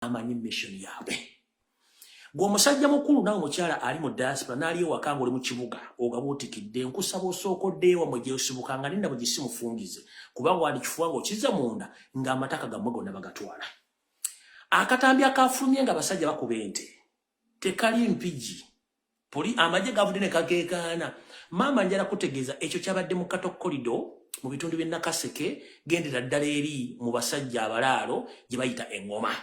amanyi mission yaabwe. Gwomusajja mukulu nawe mukyala ali mu diaspora nali ewaka oli mu kibuga ogabuutikidde nkusaba osookodde ewa mwe gyosibuka nga ninda bwe gisimufungize kubanga wali kifuba ng'okiza munda ng'amataka gammwe gonna bagatwala. Akatambi akafulumye nga basajja bakuba ente tekali mpigi amagye gavudde ne kageekaana. Maama njala kutegeeza ekyo kyabadde mu Kato kolido mu bitundu by'e Nakaseke gendera ddala eri mu basajja abalaalo gye bayita eŋŋoma.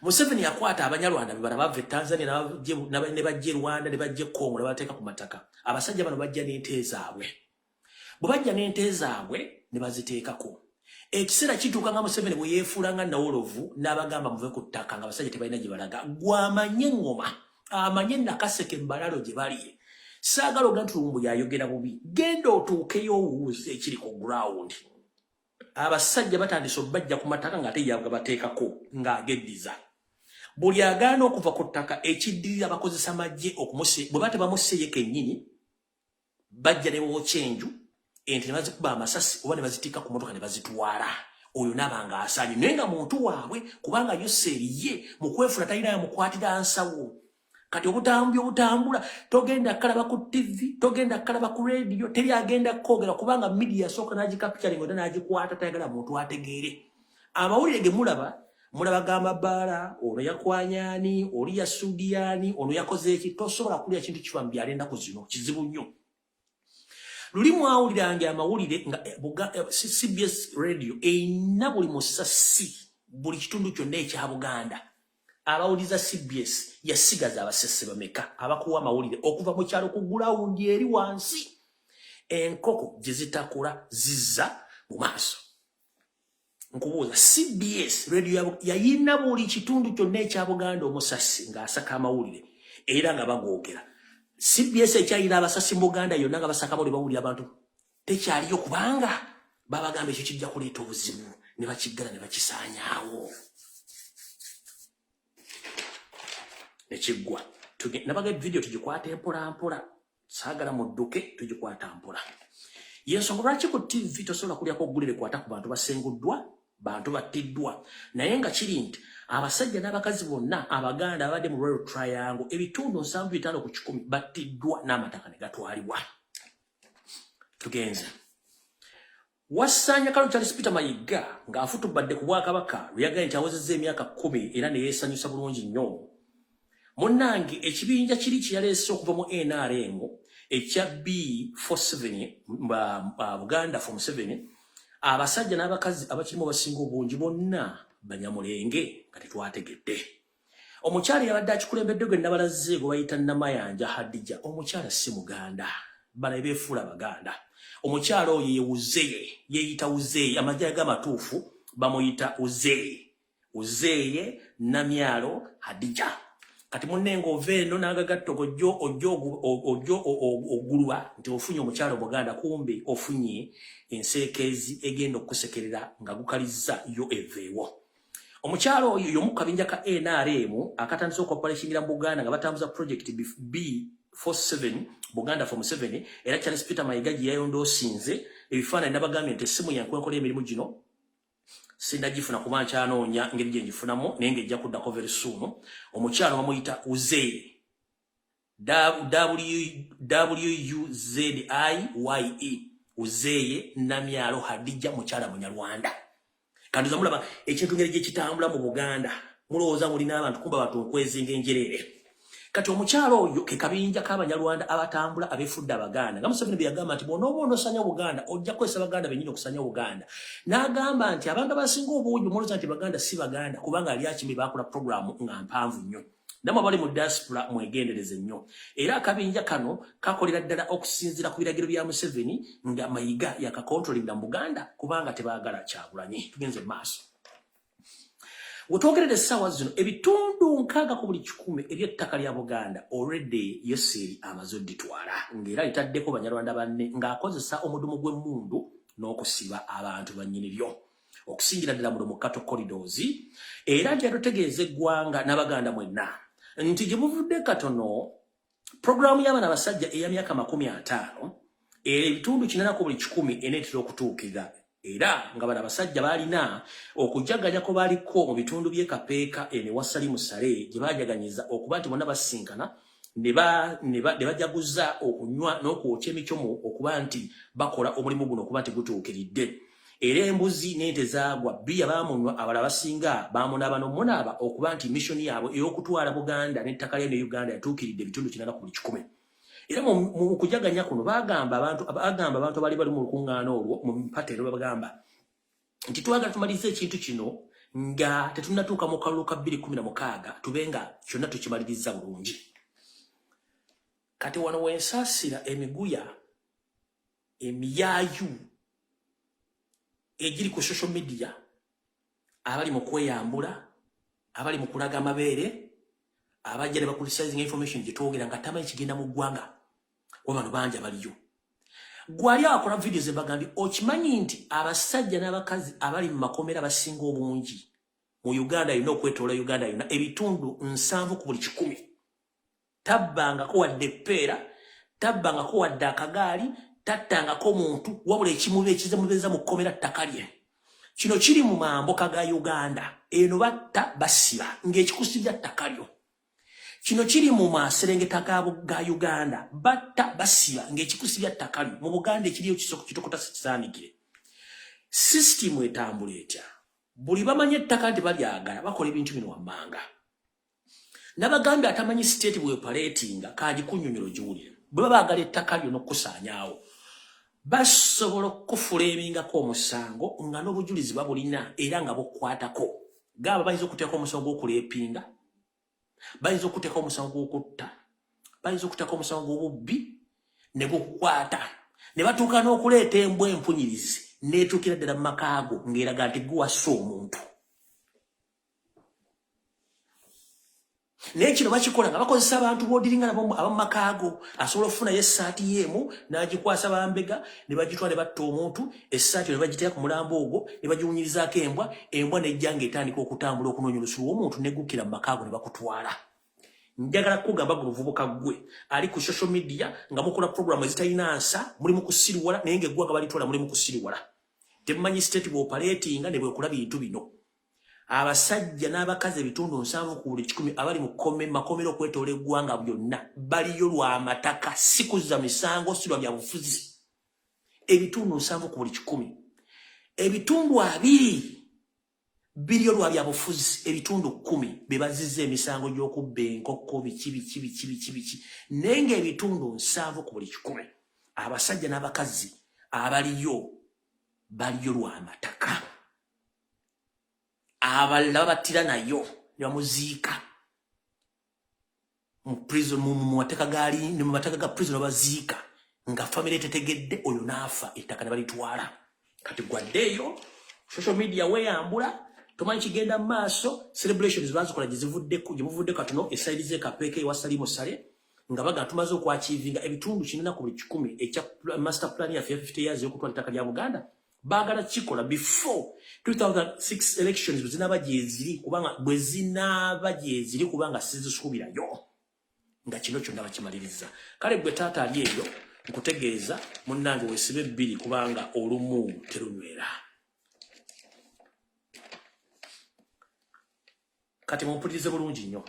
Museveni yakwata abanyarwanda bibala bava e Tanzania ne bajja Rwanda ne bajja Congo ne bateeka ku mataka. Abasajja bano bajja n'ente zaabwe. Bwe bajja n'ente zaabwe ne baziteekako. Ekiseera kituuka nga Museveni bwe yeefuula nga Nawolovu n'abagamba muve ku ttaka nga abasajja tebalina gye balaga. Gw'amanye eŋŋoma amanye Nakaseke mbalaalo gye bali. Saagala oga nti Lumbuye ayogera bubi. Genda otuukeyo owuuze ekiri ku ground. Abasajja batandise obajja ku mataka ng'ate yaabwe bateekako ng'ageddiza. Buli agaana okuva ku ttaka ekiddirira bakozesa magye bwe batebamusseeyo kennyini bajja ne wokyenju ente ne bazikuba amasasi oba ne bazitika ku motoka ne bazitwala. Oyo n'abanga asaanye naye nga muntu waabwe kubanga yoseeriye mu kwefuna talina yamukwatira nsawo. Kati obutambula togenda kalaba ku TV togenda kalaba ku radio teri agenda kwogera kubanga media soka n'agikapitali ngoda n'agikwata tayagala muntu ategeere. Amawulire ge mulaba g'amabaala ono yakwanyaani oli yasuudiyaani ono yakoze eki tosobola kulya kintu kifa mu byalo ennaku zino kizibu nnyo. Luli mwawulirange amawulire nga CBS radio eyina buli musasi buli kitundu kyonna ekya Buganda. Abawuliza CBS yasigaza abasese bameka abakuwa amawulire okuva mu kyalo ku gulawundi eri wansi. Enkoko gye zitakula zizza mu maaso. Nkubuuza CBS radio yayina buli kitundu kyonna ekya Buganda omusasi ng'asaka amawulire era nga bagoogera. CBS ekyayina abasasi mu Buganda yonna nga basaka bawulire bawulira abantu tekyaliyo kubanga babagamba ekyo kijja kuleeta obuzibu ne bakiggala ne bakisaanyaawo. Ekiggwa nabaga video tugikwata mpola saagala mudduke tugikwata mpola. Yensonga lwaki ku TV tosobola kulyako oggulire kwata ku bantu basenguddwa bantu battiddwa naye nga kiri nti abasajja n'abakazi bonna Abaganda abadde mu Royal Triangle ebitundu 7.5 ku 10 battiddwa n'amataka ne gatwalibwa. Tugenze Wassanya Kalo Charles Peter Mayiga ng'afutubadde ku Bwakabaka luyagaye nti awezezza emyaka 10 era ne yeesanyusa bulungi nnyo. Munnange ekibinja kiri kyaleese okuva mu NRM ekya B47 Buganda Form 7 abasajja n'abakazi abakirimu basinga obungi bonna Banyamulenge nga tetwategedde. Omukyala yabadde akikulembedde gwe nabalaze gwe bayita Namayanja Hadija. Omukyala si Muganda bana beefuula Baganda. Omukyala oyo yeeyita Uzeye amagye ag'amatuufu bamuyita Uzeye Namyalo Hadija. Kati munnenga oveeno n'agagatto gojjo ogulwa nti ofunye omukyalo Buganda kumbe ofunye enseekezi egenda okusekerera nga gukalizza yo eveewo. Omukyalo oyo yomu kabinja ka NRM akatandise okopalekingira mu Buganda nga batambuza project B47 Buganda Form 7 era Charles Peter Mayiga gye yayondoosinze ebifaananyi n'abagambye nti essimu yankwenkola emirimu gino sindagifuna kuba nkyanoonya ngeri gye ngifunamu naye ng'ejja kuddako very soon. Omukyalo bamuyita Uzeye WUZIYE Uzeye Namyalo Hadija mukyala Munyarwanda. Kandi zamulaba ekintu ngeri gye kitambula mu Buganda mulowooza mulina abantu kumba abantu nkwezinga enjereere. Kati omukyalo oyo ke kabinja k'Abanyarwanda abatambula abeefudde Abaganda nga Museveni bwe yagamba nti bw'onooba onosanya Buganda ojja kwesa Baganda bennyini okusanya Buganda. N'agamba nti abantu abasinga obungi mulowooza nti Baganda si Baganda kubanga ali akimbi baakola programu nga mpanvu nnyo. Namwe abali mu diaspora mwegendereze nnyo. Era akabinja kano kakolera ddala okusinziira ku biragiro bya Museveni nga Mayiga yakakontrolinga mu Buganda kubanga tebaagala Kyagulanyi. Tugenze mu maaso. Wetwogerera essaawa zino ebitundu 6 ku buli 100 eby'ettaka lya Buganda already Yoseri amaze odditwala ng'era litaddeko Banyarwanda banne ng'akozesa omudumu gw'emmundu n'okusiba abantu bannyini lyo okusingira ddala mu Kato corridors era nti atutegeeza eggwanga n'Abaganda mwenna nti gye muvudde katono programu y'abaana abasajja eya myaka 50 ebitundu 4 ku buli 100 eneetera okutuukira era nga bana basajja balina okujaganya ko baliko mu bitundu bye kapeeka ene wasali musale gye bajaganyiza okuba nti bonna basinkana ne bajaguza okunywa n'okwokya emicomo okuba nti bakola omulimu guno okuba nti gutuukiridde. Era embuzi n'ente zaagwa bbiya baamunywa abalala basinga baamunaaba n'omunaaba okuba nti missoni yaabwe ey'okutwala Buganda n'ettaka lye ne Uganda yatuukiridde ebitundu 110. Era mu kujaganya kuno bagamba abantu bali mu lukuŋŋaana olwo mu mpata ero bagamba nti twagala tumalize ekintu kino nga tetunnatuuka mu kalulu ka 2016 tube nga kyonna tukimaliriza bulungi. Kati wano wensaasira emiguya emiyaayu egiri ku social media abali mu kweyambula abali mu kulaga amabeere abajja ne bakulisizing information gye twogera nga tamanyi kigenda mu ggwanga wabano bangi abaliyo. Gwali akola videos ebagambye okimanyi nti abasajja n'abakazi abali mu makomera basinga obungi mu Uganda yonna okwetoola Uganda yonna ebitundu 7 ku buli 100 tabbangako wadde ppeera tabbangako wadde akagaali tattangako muntu wabula ekimuba ekizamubeza mu kkomera ttaka lye. Kino kiri mu mamboka ga Uganda eno batta basiba ng'ekikusibya ttaka lyo. Kino kiri mu maserengeta ga Uganda batta basiba ng'ekikusibya ttaka lyo. Mu Buganda ekiriyo kisoko kitokota kisaanikire. System etambula etya. Buli bamanye ettaka nti balyagala bakola ebintu bino wammanga. N'abagambye atamanyi state bwe operatinga kaagikunnyonnyola giwulire. Bwe baagala ettaka lyo n'okkusaanyaawo basobola okufuleemingako omusango nga n'obujulizi babulina era nga bukwatako. Gaba bayinza okuteeka omusango gw'okuleepinga, bayinza okuteeka omusango gw'okutta, bayinza okuteeka omusango gw'obubbi ne gukwata ne batuuka n'okuleeta embwa empunyirizi n'etuukira ddala mu makaago ng'eraga nti guwassa omuntu. Naye kino bakikola nga bakozesa abantu b'odiringa nabo abamu makaago asobola okufunayo essaati yeemu n'agikwasa bambega ne bagitwala ne batta omuntu essaati ne bagiteeka ku mulambo ogwo ne bagiwunyirizaako embwa n'ejja ng'etandika okutambula okunoonya olusu lw'omuntu n'eggukira mu makaago ne bakutwala. Njagala kugamba gwe obuvubuka gwe ali ku social media nga mukola programu ezitalina nsa muli mu kusiriwala naye ng'eggwanga balitwala muli mu kusiriwala. Temumanyi state bw'operatinga ne bwekola bintu bino. Abasajja n'abakazi ebitundu 7 ku buli 100 abali mu makomero okwetoola eggwanga byonna baliyo lwa mataka si kuzza misango si lwa byabufuzi. Ebitundu 7 ku buli 100 ebitundu 2 biliyo lwa byabufuzi ebitundu 10 be bazizza emisango gy'okubba enkoko biki nenga ebitundu 7 ku buli 100 abasajja n'abakazi abaliyo baliyo lwa mataka. Abalala batira nayo ne bamuziika mu prison mu mateka gali ne mu mateka ga prison baziika nga family tetegedde oyo naafa ettaka ne balitwala. Kati gwaddeeyo social media weyambula tomanyi kigenda mu maaso celebrations bazikola gye muvudde katono esaidi ze kapeeka ewasali musale nga baga tumaze okwachivinga ebitundu 4 ku buli 100 ekya master plan ya 50 years y'okutwala ettaka lya Buganda. Bagala chikola before 2006 elections zinaba gyeziri kubanga bwe zinaba gyeziri kubanga sizisubirayo nga kino kyonna bakimaliriza. Kale gwe taata ali eyo nkutegeeza munnange weesibe 2 kubanga olumu terunywera. Kati mumpulirize bulungi nnyo.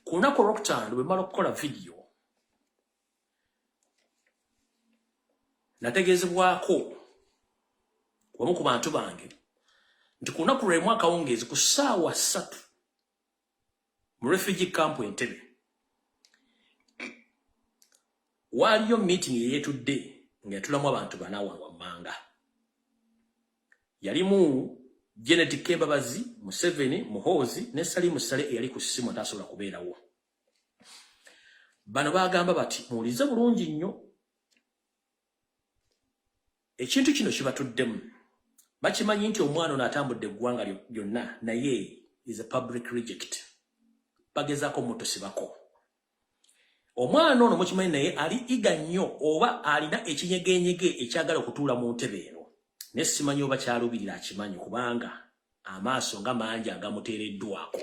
Ku lunaku olwokutaano bwe mmala okukola video nategeezebwako wamu ku bantu bange nti ku lunaku lw'emu akawungeezi ku ssaawa 3 mu refugee camp Entebbe waaliyo meeting eyeetudde nga yatulamu abantu 4 wammanga. Yalimu Janet Kembabazi, Museveni, Muhoozi ne Salimu Sale eyali ku ssimu atasobola kubeerawo. Bano bagamba bati muwulize bulungi nnyo ekintu kino kibatuddemu. Bakimanyi nti omwana ono atambudde eggwanga lyonna naye is a public reject. Bagezaako mutosibako. Omwana ono mukimanyi naye ali iga nnyo oba alina ekinyegenyege ekyagala okutuula mu ntebe eno. Ne simanyi oba kyalubirira akimanyi kubanga amaaso nga mangi agamuteereddwako.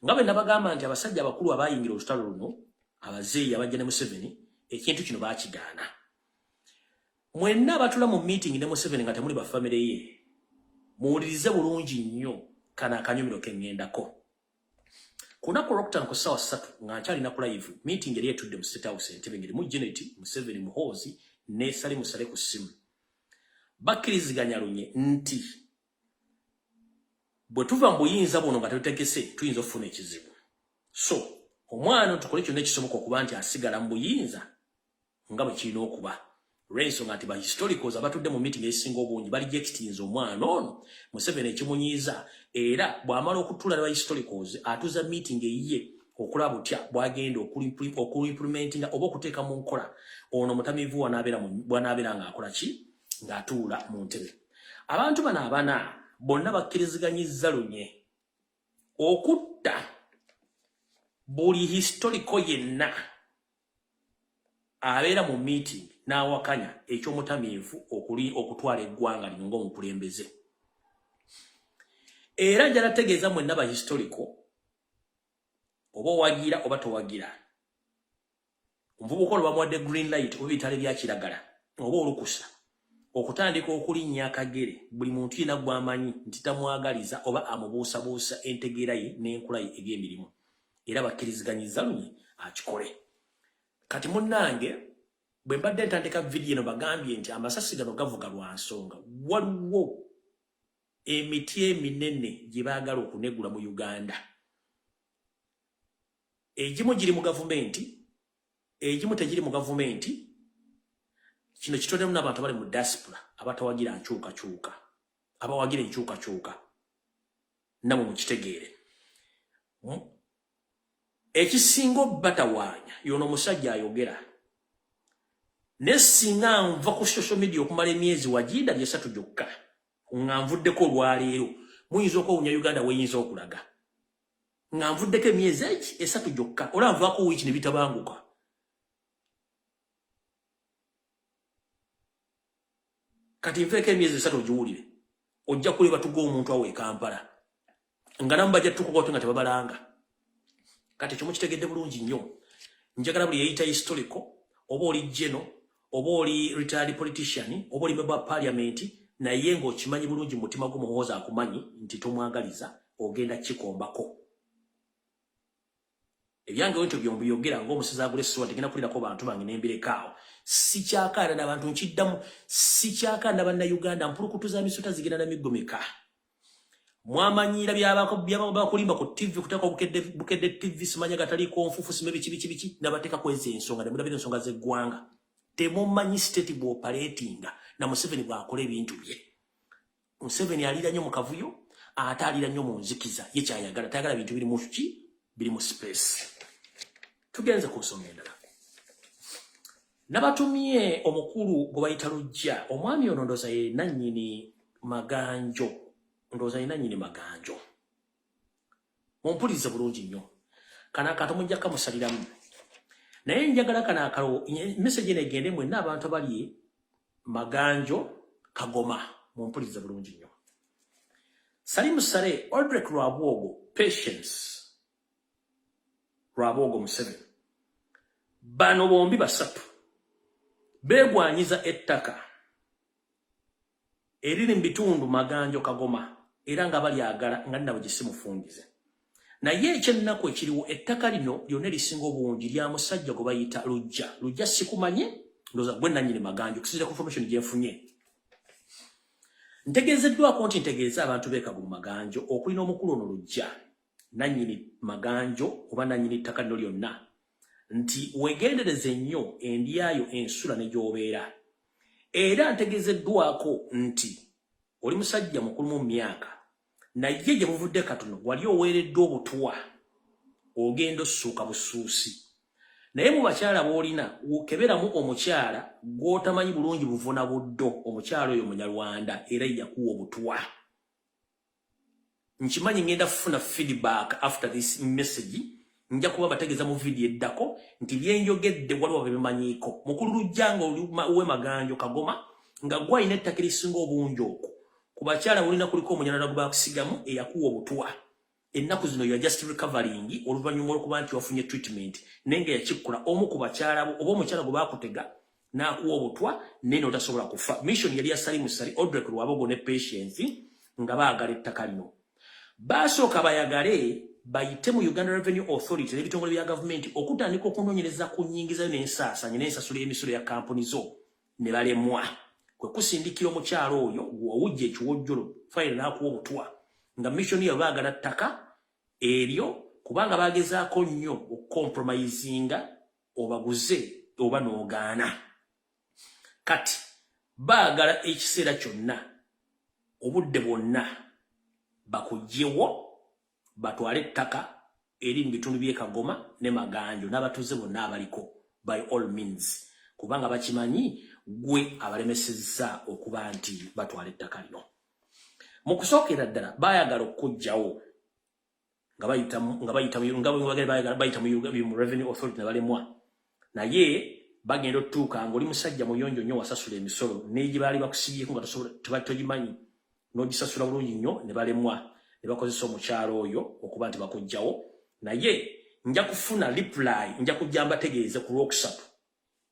Nga bwe nabagamba nti abasajja abakulu abayingira olutalo luno abazeeyi abajja ne Museveni ekintu kino baakigaana. Mwenna batula mu meeting ne Museveni nga temuli ba family ye. Muwulirize bulungi nnyo kana akanyumiro kengendako. Kuna koroktan ku sawa 3 nga nkyali na live meeting yali etudde mu State House Entebbe ngeri mu Janet Museveni Muhoozi ne Sali Musale ku simu. Bakkiriziganya lunye nti bwe tuva mu buyinza buno nga tutegese tuyinza okufuna ekizibu. So omwana tukole kyonna ekisoboka okuba nti asigala mu buyinza nga bwe kirina okuba. Renso ngati ba historicals abatudde mu meeting esinga obungi bali jekitinza omwana ono Museveni ekimunyiiza era bw'amala okutula ba historicals atuza meeting eyiye okulaba butya bwagenda okuimplementinga oba okuteeka mu nkola ono mutamivu wanaabera ng'akola ki ng'atuula mu ntebe. Abantu bano abana bonna bakkiriziganyizza lunye okutta buli historical yenna abeera mu meeting n'awakanya eky'omutamiivu okutwala eggwanga lino ng'omukulembeze. Era njalategeeza mwenna ba historical oba owagira oba towagira. Omuvubuka olwo bamuwadde green light oba ebitale bya kiragala oba olukusa okutandika okulinnya akagere buli muntu yenna gw'amanyi nti tamwagaliza oba amubuusabuusa entegeera ye n'enkula ye egy'emirimu. Era bakkiriziganyiza lunye akikole. Kati munnange bwe mbadde ntandika video eno bagambye nti amasasi gano gavuga lwa nsonga. Waliwo emiti eminene gye baagala okunegula mu Uganda. Egimu giri mu gavumenti, egimu tegiri mu gavumenti. Kino kitondemu n'abantu abali mu diaspora abatawagira nkyukakyuka, abawagira enkyukakyuka. Namwe mukitegeere. Ekisinga batawaanya yono omusajja ayogera. Nesinga nva ku social media okumala emyezi wagida 3 gyokka nga nvuddeko olwaleero muyinza okuwunya Uganda weyinza okulaga nga nvuddeko emyezi 3 gyokka ola nvaako wiiki ne bitabanguka. Kati nveeko emyezi 3 ogiwulire ojja kuleba tuga omuntu awo e Kampala nga namu bajja tukukote nga tebabalanga. Kati kyo mukitegedde bulungi nnyo. Njagala buli yeyita historical oba oli general oba oli retired politician oba oli member of parliament naye ng'okimanyi bulungi mutima gw'omuhooza akumanyi nti tomwagaliza ogenda kikombako. Ebyange wento byombi yogera ng'omusizi agula essowa tegenda kulirako bantu bange n'embirekaawo. Sikyakaana n'abantu nkiddamu, sikyakaana bannayuganda mpulukutuza misuta zigenda na miggo meka. Mwamanyira byabakulimba ku TV kutaka bukedde TV simanya gataliko nfufu sime biki nabateka kweza ensonga nemulabira ensonga z'eggwanga. Temumanyi state bw'operatinga na Museveni bw'akola ebintu bye. Museveni alira nnyo mu kavuyo ate alira nnyo mu nzikiza ye kyayagala tayagala bintu biri mu ki biri mu space. Tugenze ku nsonga endala. Nabatumye omukulu gwe bayita Lujja omwami ono ndooza ye nannyini Maganjo. Ndooza ye nannyini Maganjo. Mumpulirize bulungi nnyo. Kana akato mujja kamusaliramu. Naye njagala kana akalo message eno egende mwenna abantu abali Maganjo Kagoma. Mumpulirize bulungi nnyo. Salimu Sale Aldrich Rwabogo Patience Rwabogo Museveni. Bano bombi basatu beegwanyiza ettaka eriri mu bitundu Maganjo Kagoma era nga balyagala nga nabo gisimufungize. Naye ekyennaku ekiriwo ettaka lino lyonna erisinga obungi lya musajja gwe bayita Lujja. Lujja sikumanye ndooza gwe nannyini Maganjo kusinziira ku information gye nfunye. Ntegeezeddwako nti ntegeeza abantu beekagulu Maganjo okulina omukulu ono Lujja nannyini Maganjo oba nannyini ttaka lino lyonna nti wegendereze nnyo endyayo ensula ne gy'obeera. Era ntegeezeddwako nti oli musajja mukulu mu myaka naye gye muvudde katono wali oweereddwa obutwa ogenda ossuuka busuusi. Naye mu bakyala b'olina keberamu omukyala gw'otamanyi bulungi buvuna buddo. Omukyala oyo Munyarwanda era yakuwa obutwa. Nkimanyi ngenda kufuna feedback after this message. Nja kuba bategeeza mu video eddako nti byenjogedde waliwo bebimanyiiko. Mukulu Lujja nga oli Maganjo Kagoma nga gwalina ettaka erisinga obungi okwo. Ku bakyala olina kuliko omunyalala gwe baakusigamu eyakuwa obutwa. Ennaku zino ya just recovering oluvannyuma olw'okuba nti wafunye treatment naye nga yakikkola omu ku bakyala bo oba omukyala gwe baakutega n'akuwa obutwa nene otasobola kufa. Mission yali ya Salimu Sali Odrek Lwabogo ne Patience nga baagala ettaka lino. Basooka bayagale bayite mu Uganda Revenue Authority n'ebitongole bya gavumenti okutandika okunoonyereza ku nnyingiza n'ensaasanya n'ensasula y'emisolo ya kampuni zo ne balemwa. Kwe kusindikira omukyalo oyo gw'owujja ekiwojjolo fayiro n'akuwa obutwa nga mission yo baagala ttaka eryo kubanga bagezaako nnyo okukompromisinga obaguze oba n'ogaana. Kati baagala ekiseera kyonna obudde bwonna bakugyewo batwale ettaka eri mu bitundu by'e Kagoma ne Maganjo n'abatuze bonna abaliko by all means kubanga bakimanyi gwe abalemesezza okuba nti batwale ettaka lino. Mu kusookera ddala baayagala okujjawo nga bayita mu Revenue Authority ne balemwa. Naye bagenda otuuka ng'oli musajja muyonjo nnyo wasasula emisolo n'egi baali bakusibyeko nga togimanyi n'ogisasula bulungi nnyo ne balemwa ne bakozesa omukyalo oyo okuba nti bakujjawo. Naye nja kufuna reply nja kujja mbategeeze ku Lwokusatu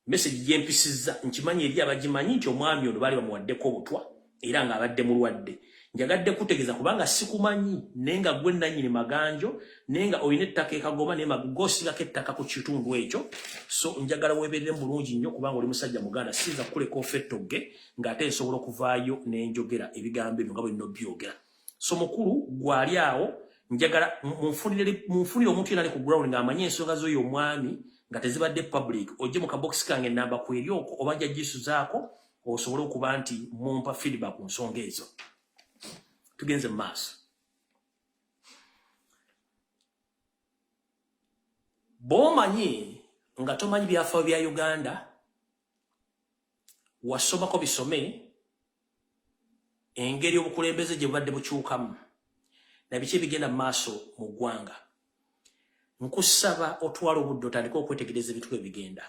message gyempisizza nkimanyi eri abagimanyi nti omwami ono baali bamuwaddeko obutwa era ng'abadde mulwadde. Njagadde kutegeeza kubanga sikumanyi nenga gwe nannyini Maganjo nenga oyina ettaka e Kagoma ne magosingako ettaka ku kitundu ekyo. So njagala weeberere bulungi nnyo kubanga oli musajja Muganda sinza kukuleka ofettogge ng'ate nsobola okuvaayo n'enjogera ebigambo ebyo nga bwe nnina byogera. So mukulu gwali awo njagala munfunire omuntu yenna ali ku ground ng'amanyi ensonga z'oyo omwami nga tezibadde public ojje mu kabokisi kange ennamba ku eri okwo oba jagisuzaako osobole okuba nti mumpa feedback ku nsonga ezo. Tugenze mu maaso. Bw'omanyi nga tomanyi byafaayo bya Uganda wasomako bisome engeri obukulembeze gye bubadde bukyukamu na biki ebigenda mu maaso mu ggwanga. Nkusaba otwala obudde otandika okwetegereza ebintu ebigenda.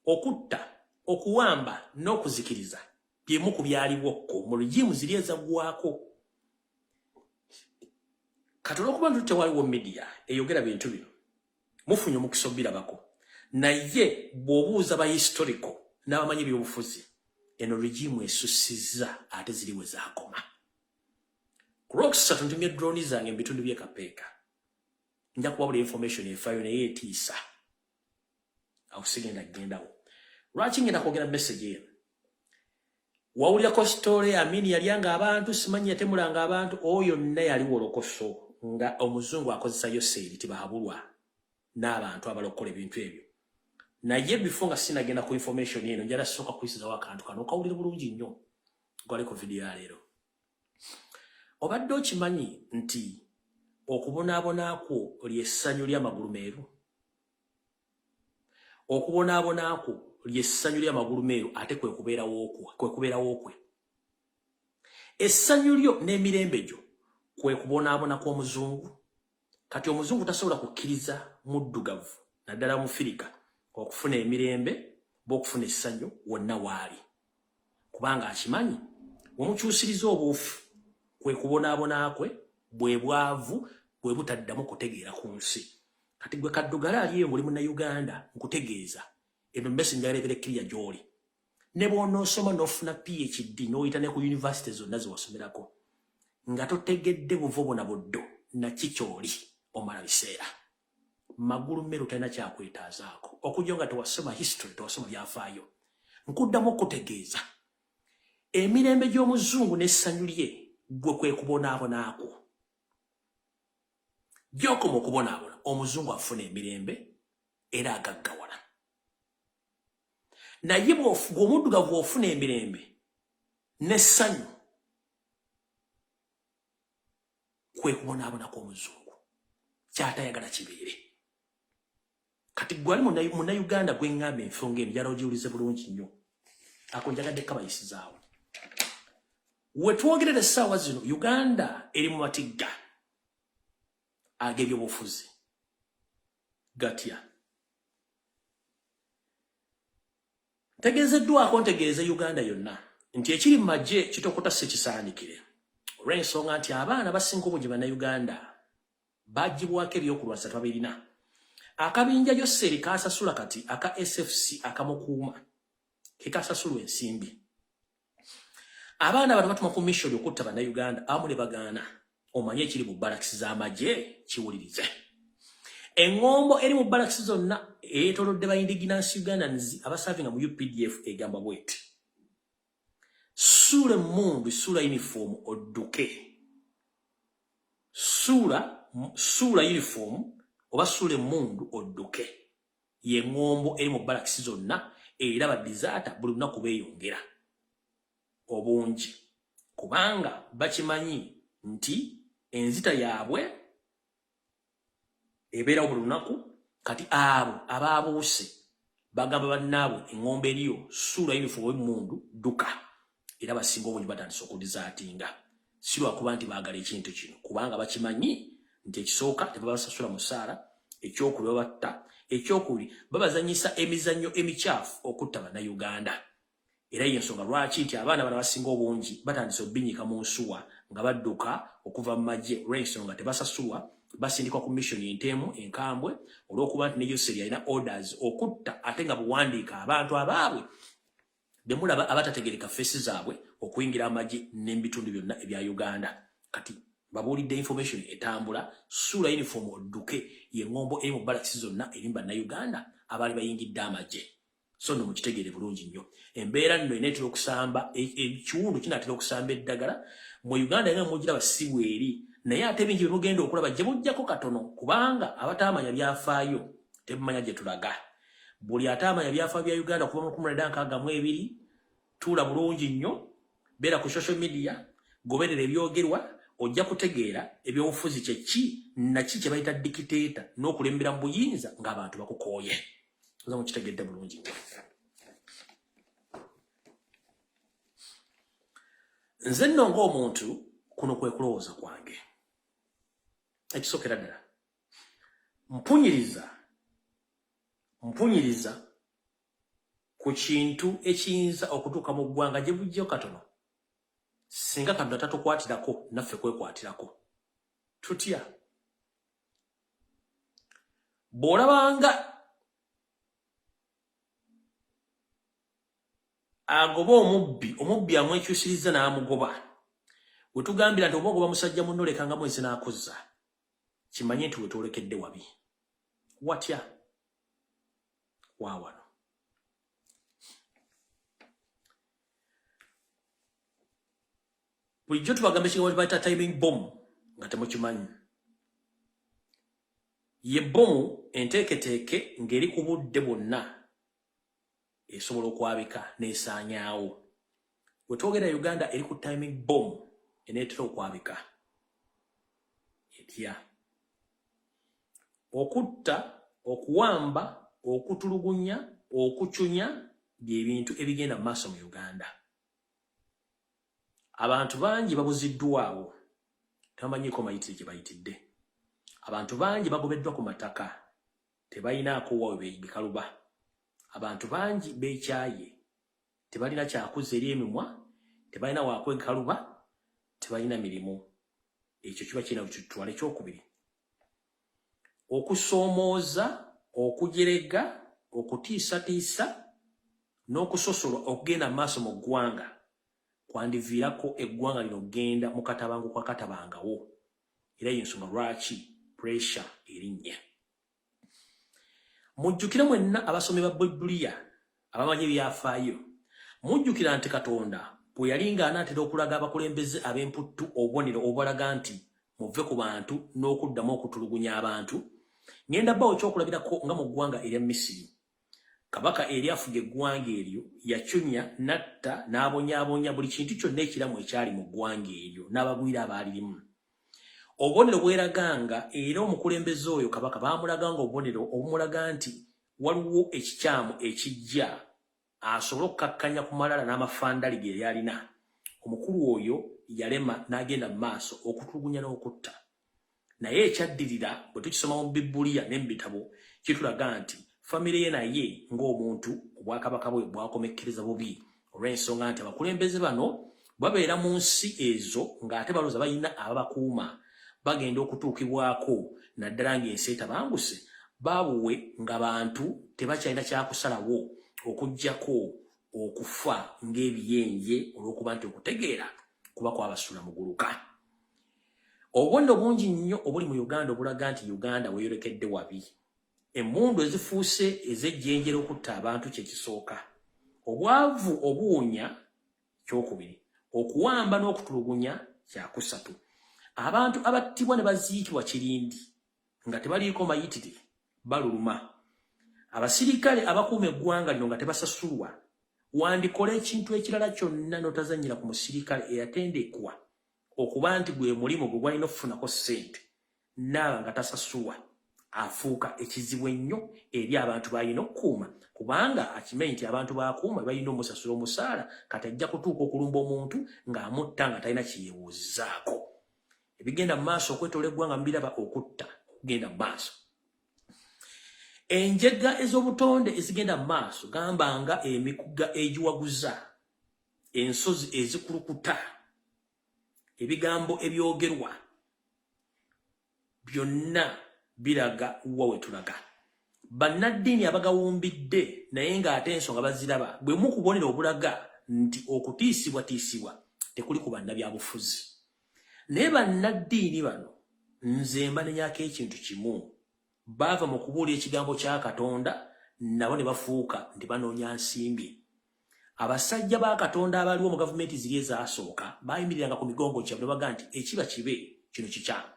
Okutta, okuwamba n'okuzikiriza byemu ku byaliwokko mu regimu ziri ezaggwako. Kati olw'okuba nti tewaliwo media eyogera bintu bino mufunye omukisa obirabako. Naye bw'obuuza ba historical n'abamanyi ebyobufuzi eno regimu esussizza ate ziri we zaakoma. Ku Lwokusatu ntumye drone zange mu bitundu by'e Kapeeka. Nja kuwabula information efaayo naye etiisa. Awo sigenda kugendawo. Lwaki ngenda kwogera message eno? Wawulyako story Amini yalyanga abantu simanyi yatemulanga abantu oyo naye yali wolokoso nga omuzungu akozesa Yoseeri tibahabulwa n'abantu abalokola ebintu ebyo. Naye before nga sinagenda ku information eno njala sooka kuyisizawo akantu kano okawulire bulungi nnyo gwali ku video ya leero. Obadde okimanyi nti okubonaabonaako ly'essanyu ly'amagulu meeru? Okubonaabonaako ly'essanyu ly'amagulu meeru ate kwe kubeerawo okwe. Essanyu lyo n'emirembe gyo kwe kubonaabona kw'omuzungu. Kati omuzungu tasobola kukkiriza muddugavu naddala mu Afirika okufuna emirembe b'okufuna essanyu wonna waali. Kubanga akimanyi omukyusiriza obuufu kwe kubonaabona kwe bwe bwavu bwe butaddamu kutegeera ku nsi. Kati gwe kaddugala aliyo ng'oli munnayuganda nkutegeeza eno mbesi njaleberekkirya gy'oli. Ne bw'onoosoma n'ofuna PhD n'oyita ne ku yunivasite zonna ze wasomerako nga totegedde buvo bona buddo na kikyoli omala biseera. Magulu mmeru talina kyakwetaazaako okujja nga tewasoma history tewasoma byafaayo. Nkuddamu okutegeeza emirembe gy'omuzungu n'essanyu lye gwe kwe kubonaabonaako. Gy'okoma okubonaabona omuzungu afuna emirembe era agaggawala. Naye bw'omuddugavu ofuna emirembe n'essanyu kwe kubonaabonako omuzungu kyatayagala kibeere. Kati gwali munnayuganda gwe ŋŋamba ensonga eno jala ogiwulize bulungi nnyo. Ako njagadde kabayisizaawo. We twogerera essaawa zino Uganda eri mu matigga ag'ebyobufuzi gatya. Ntegeezeddwako ntegeeze Uganda yonna nti ekiri mu magye kitokota si kisaanikire. Olw'ensonga nti abaana abasinga obungi bannayuganda bagibwako ebyokulwasa tebabirina. Akabinja Yoseeri kaasasula kati aka SFC akamukuuma kekasasulwa ensimbi. Abaana bano batuma ku mission okutta bannayuganda abamu ne bagaana. Omanye ekiri mu barracks z'amagye kiwulirize. Engombo eri mu barracks zonna etolodde ba indigenous Ugandans abasavinga mu UPDF egamba bweti. Sula mundu sula uniform odduke. Sula uniform oba sula mundu odduke. Ye ngombo eri mu barracks zonna era ba desert buli lunaku beeyongera. Obungi kubanga bakimanyi nti enzita yaabwe ebeera buli lunaku kati abo abaabuuse bagamba bannaabwe engombe eriyo sula uniform mundu duka era basinga obungi batandise okudizaatinga si lwakuba nti baagala ekintu kino kubanga bakimanyi nti ekisooka tebabasasula musaala ekyokuli babatta ekyokuli babazanyisa emizannyo emikyafu okutta bannayuganda era y'ensonga lwaki nti abaana bano basinga obungi batandise obbinyika mu nsuwa nga badduka okuva mu magye olw'ensonga tebasasulwa basindikwa ku mission entemu enkambwe olw'okuba nti ne Yoseri alina orders okutta ate nga buwandiika abantu abaabwe be mulaba abatategereka fesi zaabwe okuyingira amagye n'ebitundu byonna ebya Uganda kati babuulidde information etambula sula uniform odduke ye ngombo eri mu barracks zonna eri mu bannayuganda abaali bayingidde amagye so no mukitegeere bulungi nnyo embeera nno eneetera okusamba ekiwundu kinaatera okusamba eddagala mu Uganda era mugira basibu eri naye ate bingi bimugenda okulaba gye mujjako katono kubanga abataamanya byafaayo tebumanya gye tulaga buli ataamanya byafaayo bya Uganda kuba mu 1962 tuula bulungi nnyo beera ku social media goberera ebyogerwa ojja kutegeera ebyobufuzi kyeki naki kye bayita dictator n'okulembera mu buyinza ng'abantu bakukooye oza mukitegedde bulungi nnyo. Nze nno ng'omuntu kuno kwe kulowooza kwange ekisookera ddala mpunyiriza ku kintu ekiyinza okutuuka mu ggwanga gye bujjeo katono singa Katonda tatukwatirako naffe kwekwatirako tutya bw'olabanga agoba omubbi amwekyusiriza n'amugoba we tugambira nti oba ogoba musajja munno lekanga mwezi n'akuzza kimanye nti we twolekedde wabi watya waawano bulijjo tubagamba ekigambo bayita timing bomb nga temukimanyi ye bomu enteeketeeke ng'eri ku budde bwonna esobola okwabika n'esaanyaawo we twogera Uganda eri ku timing bomb eneetera okwabika etya okutta okuwamba okutulugunya okucunya by'ebintu ebigenda mu maaso mu Uganda abantu bangi babuziddwawo tamanyiiko mayitire gye bayitidde abantu bangi bagobeddwa ku mataka tebalinaako wawe bikaluba abantu bangi beekyaye tebalina kyakuza eri emimwa tebalina wakwekaluba tebalina mirimu ekyo kiba kirina kitwala ekyokubiri okusoomooza okujerega okutiisatiisa n'okusosolwa okugenda mu maaso mu ggwanga kwandiviirako eggwanga lino genda mu katabango kwa katabangawo era y'ensonga lwaki pressure erinnya mujjukire mwenna abasomi ba Biblia abamanyi ebyafaayo mujjukira nti Katonda bwe yali ng'anaatera okulaga abakulembeze ab'emputtu obubonero obulaga nti muve ku bantu n'okuddamu okutulugunya abantu ngenda bawo kyokulabirako nga mu ggwanga erya Misiri kabaka eri afuga eggwanga eryo yacunya natta n'abonyaabonya buli kintu kyonna ekiramu ekyali mu ggwanga eryo n'abagwira abaalirimu obubonero bweraganga era omukulembeze oyo kabaka baamulaganga obubonero obumulaga nti waliwo ekikyamu ekijja asobole okukkakkanya ku malala n'amafandali ge yali alina omukulu oyo yalema n'agenda mu maaso okutulugunya n'okutta naye ekyaddirira bwe tukisoma mu Bibbuliya ne mu bitabo kitulaga nti famire ye naye ng'omuntu obwakabaka bwe bwakomekkereza bubi olw'ensonga nti abakulembeze bano babeera mu nsi ezo ng'ate balooza balina ababakuuma bagenda okutuukibwako naddala ng'ensi etabanguse baabuwe nga bantu tebakyalina kyakusalawo okuggyako okufa ng'ebiyenje olw'okuba nti okutegeera kuba kwabasula mu guluka. Obuwendo bungi nnyo obuli mu Uganda obulaga nti Uganda weeyolekedde wabi. Emmundu ezifuuse ez'ejjenjera okutta abantu kye kisooka. Obwavu obuwunya kyokubiri. Okuwamba n'okutulugunya kyakusatu. Abantu abattibwa ne baziikibwa kirindi nga tebaliiko mayitire baluluma. Abasirikale abakuuma eggwanga lino nga tebasasulwa. Wandikola ekintu ekirala kyonna n'otazannyira ku musirikale eyatendekwa okuba nti gwe mulimu gwe gwalina okufunako ssente naaba nga tasasulwa, afuuka ekizibu ennyo eri abantu balina okukuuma, kubanga akimanyi nti abantu bakuuma balina omusasula omusaala kati ajja kutuuka okulumba omuntu ng'amutta nga talina kiyewoozizzaako. Ebigenda mu maaso okwetoola eggwanga mubiraba okutta okugenda mu maaso. Enjega ez'obutonde ezigenda mu maaso gambanga emikuga egiwaguza, ensozi ezikulukuta, ebigambo ebyogerwa byonna biraga wa we tulaga. Bannaddiini abagawumbidde naye ng'ate ensonga baziraba bwe mukubonera obulaga nti okutiisibwatiisibwa tekuli ku bannabyabufuzi. Naye bannaddiini bano nze mbanenyako ekintu kimu. Bava mu kubuulira ekigambo kya Katonda nabo ne bafuuka nti banoonya nsimbi. Abasajja ba Katonda abaliwo mu gavumenti ziri ezaasooka baayimiriranga ku migongo gyabwe ne baga nti ekiba kibe kino kikyamu.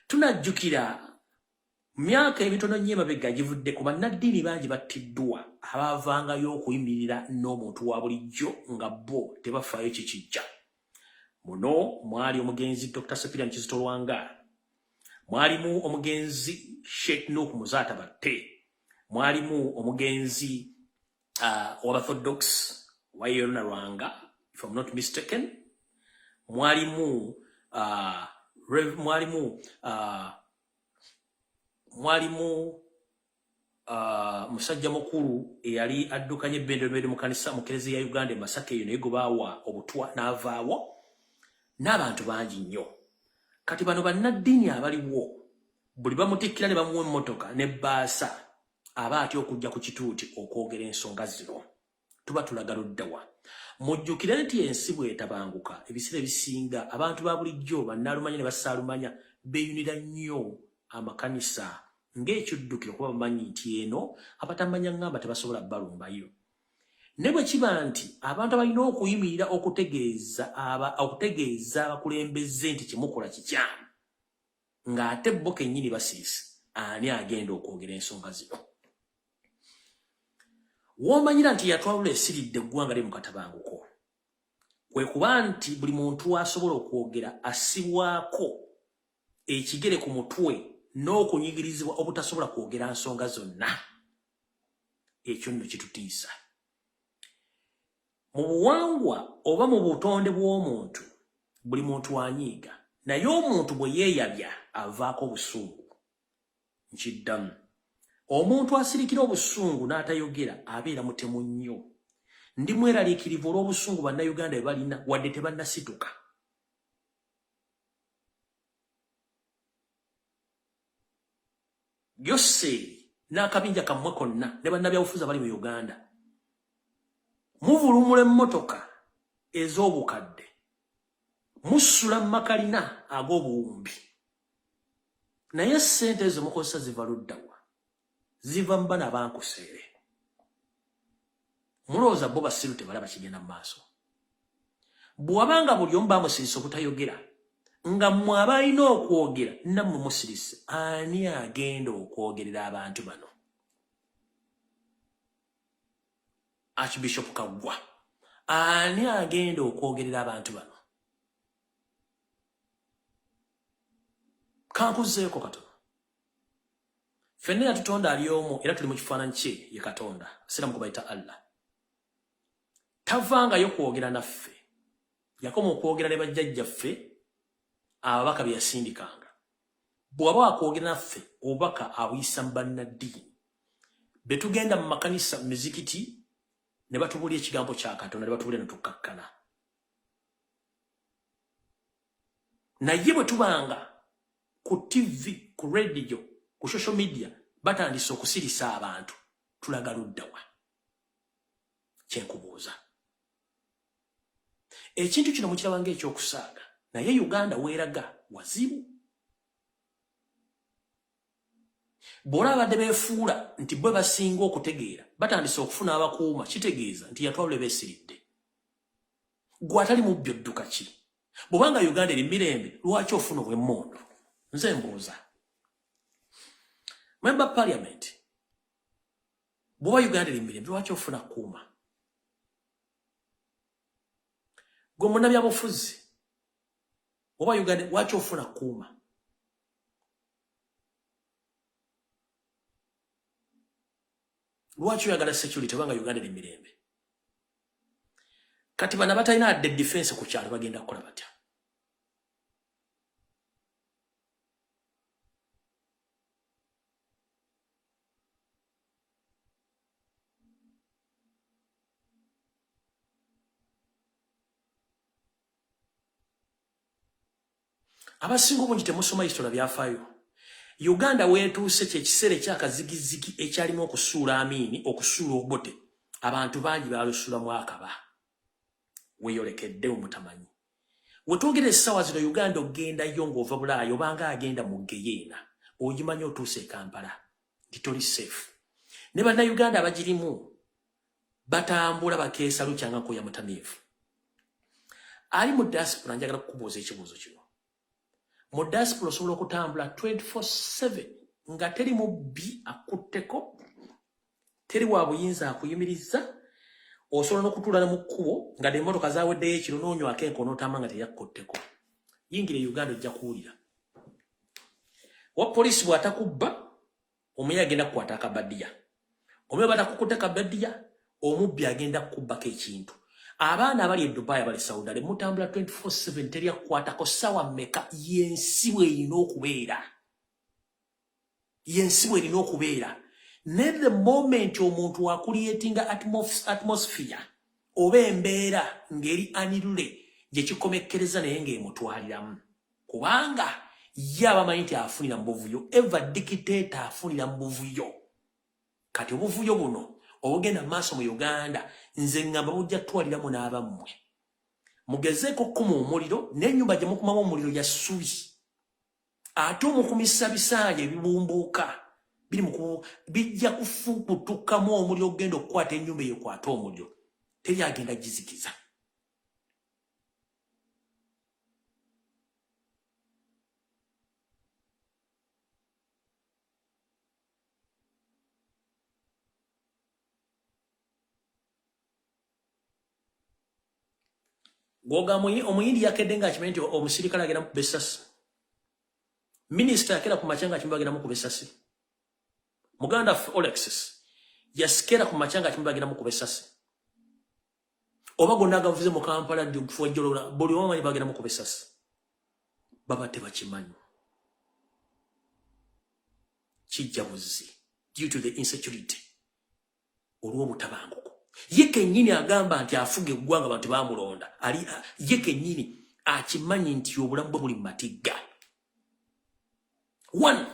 Tunajjukira myaka ebitono nnyo emabega givudde ku bannaddiini bangi battiddwa abaavangayo okuyimirira n'omuntu wa bulijjo nga bo tebafaayo kikijja. Muno mwali omugenzi Dr. Sepirian Kizito Lwanga, mwalimu omugenzi Sheikh Nuhu Muzaata Batte, mwalimu omugenzi Orthodox Wayona Lwanga, if I'm not mistaken, mwalimu musajja mukulu eyali addukanye ebbendera mu kanisa mu Kereziya ya Uganda Masaka eyo naye gwe baawa obutwa n'avaawo, n'abantu bangi nnyo. Kati bano bannaddiini abaliwo buli bamutikkira ne bamuwa emmotoka ne bbaasa aba atya okujja ku kituuti okwogera ensonga zino. Tuba tulaga luddawa. Mujjukire nti ensi bw'etabanguka ebiseera ebisinga abantu ba bulijjo bannaalumanya ne bassaalumanya beeyunira nnyo amakanisa ng'ekiddukiro kuba bamanyi nti eno abatamanya ngamba tebasobola balumbayo. Ne bwe kiba nti abantu balina okuyimirira okutegeeza abakulembeze nti kimukola kikyamu ng'ate bo kennyini basiisi, ani agenda okwogera ensonga zino? W'omanyira nti yatwalula esiridde eggwanga lye mu katabanguko kwe kuba nti buli muntu asobola okwogera assibwako ekigere ku mutwe n'okunyigirizibwa obutasobola kwogera nsonga zonna. Ekyo nno kitutiisa. Mu buwangwa oba mu butonde bw'omuntu buli muntu anyiiga, naye omuntu bwe yeeyabya avaako obusungu. Nkiddamu, omuntu asirikira obusungu n'atayogera abeera mutemu nnyo. Ndi mweraliikirivu olw'obusungu bannayuganda bwe balina wadde tebannasituka. Byose n'akabinja kammwe konna ne bannabyabufuzi abali mu Uganda muvulumula emmotoka ez'obukadde, musula mu makalina ag'obuwumbi, naye ssente ezo mukozesa ziva luddawa? Ziva mu bana abankuseere. Mulowooza bo basiru tebalaba kigenda mu maaso? Bw'abanga buli omu bamusirisa obutayogera nga mmwe abalina okwogera nammwe musirise, ani agenda okwogerera abantu bano? Archbishop Kaggwa, ani agenda okwogerera abantu bano? Kankuzeeko katono. Ffenna yatutonda ali omu era tuli mu kifaananyi kye ye Katonda, siramu kubayita Allah. Tavangayo kwogera naffe, yakoma okwogera ne bajjajjaffe ababaka bye yasindikanga. Bw'aba wakwogera naffe obubaka abuyisa mu bannaddiini be tugenda mu makanisa mu mizikiti ne batubulya ekigambo kya Katonda ne batubulya ne tukkakkana. Naye bwe tubanga ku TV, ku radio, ku social media batandise okusirisa abantu, tulaga luddawa? kyenkubuuza. Ekintu kino mukiraba ng'ekyokusaaga, naye Uganda weeraga wazibu. Bw'olaba badde beefuula nti bwe basinga okutegeera batandise okufuna abakuuma, kitegeeza nti yatwalule beesiridde. Gwe atali mubbi odduka ki? Bw'obanga Uganda eri mirembe, lwaki ofuna obw'emmondo? Nze mbuuza. Member Parliament, bw'oba Uganda eri mirembe, lwaki ofuna kuuma? Gwe munnabyabufuzi, bw'oba Uganda, lwaki ofuna kuuma? Lwaki oyagala security banga Uganda eri mirembe? Kati bana batalina adde defense ku kyalo bagenda kukola batya? Abasinga obungi temusoma history byafaayo. Uganda weetuuse kyekiseera ekyakazigizigi ekyalimu okusuula Amini, okusuula Obote. Abantu bangi baalusulamu akaba. Weeyolekedde omutamanyi. Wetwogera essaawa zino Uganda ogendayo ng'ova Bulaaya obanga agenda mu Geyeena. Ogimanyi otuuse e Kampala. Nti toli safe. Ne bannayuganda abagirimu batambula bakeesa lukyanga kuya mutamiivu. Ali mu diaspora njagala kukubuuza ekibuuzo kino. Mu diaspora osobola okutambula 24/7 nga teri mubbi akutteko, teri wa buyinza akuyimiriza, osobola n'okutuula mu kkubo nga emmotoka zaaweddeyo ekiro n'onywako enkono otamba nga teyakkutteko. Yingira e Uganda ojja kuwulira. Wa poliisi bw'atakubba, omuye agenda kukwata akabaddiya. Omuye batakukutte kabaddiya, omubbi agenda kukubbako ekintu. Abaana abali e Dubai abali Saudi Arabia mutambula 24/7 terya kukwatako ssaawa mmeka y'ensi bw'erina okubeera. Y'ensi bw'erina okubeera. Ne the moment omuntu wakuliyetinga atmosphere oba embeera ng'eri anirule gye kikomekkereza naye ng'emutwaliramu. Kubanga ye abamanyi nti afunira mu buvuyo, eva dictator afunira mu buvuyo. Kati obuvuyo buno obugenda maaso mu Uganda nze ngamba bujja twaliramu n'abammwe. Mugezeeko kkuma omuliro n'ennyumba gye mukumamu omuliro ya ssubi. Ate omukumisa bisanja ebibumbuuka bijja kufukutukamu omuliro ogenda okukwata ennyumba eyo kwata omuliro. Teri agenda gizikiza. Goga omuyindi yakedde ng'akimanyi nti omusirikale agenda mukuba essasi. Minisita yakera ku makya ng'akimanyi bagenda mukuba essasi. Muganda Alexis yasikera ku makya ng'akimanyi bagenda mukuba essasi. Oba gonna agavuze mu Kampala fuwejjolola buli omanyi bagenda mukuba essasi. Baba tebakimanyi. Kijja buzzi due to the insecurity. Olw'obutabanguko. Ye kennyini agamba nti afuga eggwanga abantu baamulonda. Ye kennyini akimanyi nti obulamu bwe buli mu matigga. One,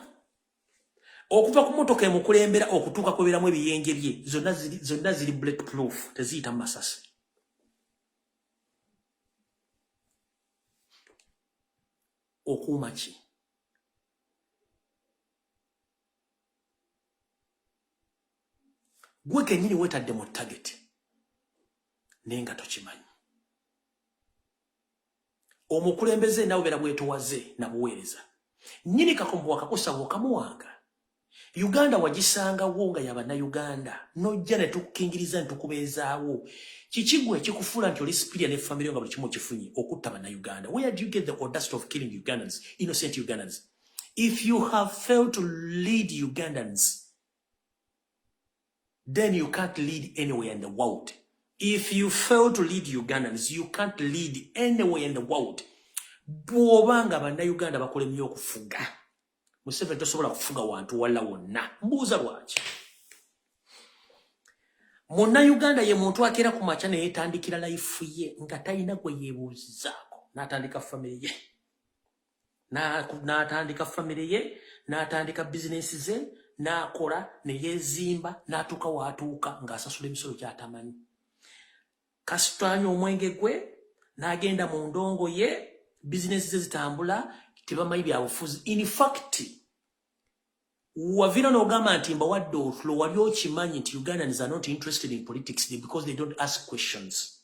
okuva ku mmotoka emukulembera okutuuka kweberamu ebiyenje bye zonna ziri bulletproof, teziyita mu masasi. Okuuma ki? Gwe kennyini weetadde mu target naye nga tokimanyi. Omukulembeze nawe beera bwetowaze na buweereza. Nnyini kakombo wakakusaba okamuwanga. Uganda wagisangawo nga y'Abannayuganda n'ojja ne tukingiriza ne tukubeezaawo. Kiki gwe ekikufuula nti oli Spiria ne famire nga buli kimu okifunye okutta Bannayuganda? Where do you get the audacity of killing Ugandans, innocent Ugandans? If you have failed to lead Ugandans, then you can't lead anywhere in the world. If you fail to lead Ugandans, you can't lead anywhere in the world. Bw'obanga Bannayuganda bakolemye okufuga. Museveni tosobola kufuga wantu walla wonna. Mbuuza lwaki. Munnayuganda ye muntu akeera ku makya ne yeetandikira life ye nga talina gwe yeebuuzizaako. N'atandika famire ye. N'atandika famire ye, n'atandika bizinensi ze, n'akola ne yeezimba, n'atuuka waatuuka ng'asasula emisolo gy'atamanyi. kasitwanya omwenge gwe n'agenda mu ndongo ye business ze zitambula tebamanyi byabufuzi. In fact wavira n'ogamba nti mbawadde otulo wali okimanyi nti Ugandans are not interested in politics because they don't ask questions.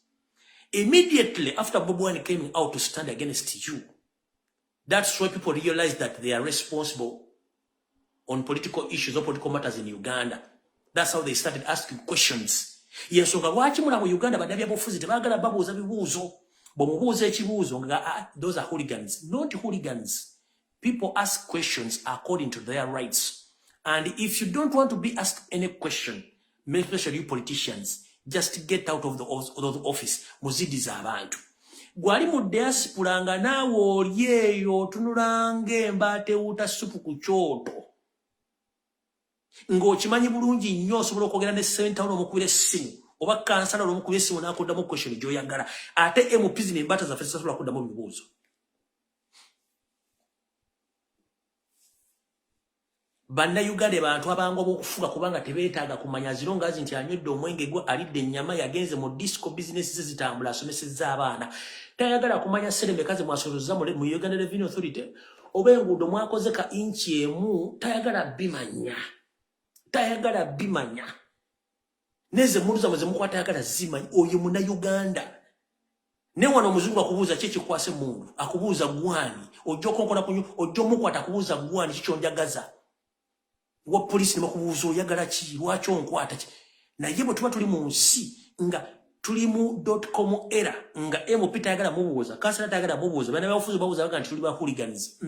Immediately after Bobi Wine came out to stand against you, that's why people realize that they are responsible on political issues or political matters in Uganda. That's how they started asking questions. Yes, lwaki mula mu Uganda badabya bofuzi tebagala babuuza bibuuzo. Bomubuuza ekibuuzo nga those are hooligans. Not hooligans. People ask questions according to their rights. And if you don't want to be asked any question, especially you politicians, just get out of the office. Muzidiza abantu. Gwali mu diaspora nga naawe oli eyo tunulanga embate uta supu ku kyoto. Ng'okimanyi bulungi nnyo osobola okwogera ne ssentawulo omukubira essimu oba kansala omukubira essimu n'akuddamu question gy'oyagala. Ate MPs n'embata zaffe zisobola kuddamu bibuuzo. Bannayuganda bantu abangu b'okufuga kubanga tebeetaaga kumanya zirongazi nti anywedde omwenge gwe alidde ennyama yagenze mu disco business ze zitambula asomesezza abaana. Tayagala kumanya serembe kazi mwasolozza mu Uganda Revenue Authority oba enguudo mwakoze ka inchi emu tayagala bimanya. Tayagala bimanya. Neze muntu zamwe mukwata yagala zimanyi oyo Munnayuganda. Ne wano omuzungu akubuuza kiki kwase mundu akubuuza gwani ojjo konkola kunyu ojjo mukwata akubuuza gwani kiki onjagaza. Wa police ne bakubuuza oyagala ki lwaki onkwata ki. Naye bwe tuba tuli mu nsi nga tuli mu .com era nga MP tayagala mubuuza kansala tayagala mubuuza bana bafuzi babuuza baga nti tuli ba hooligans.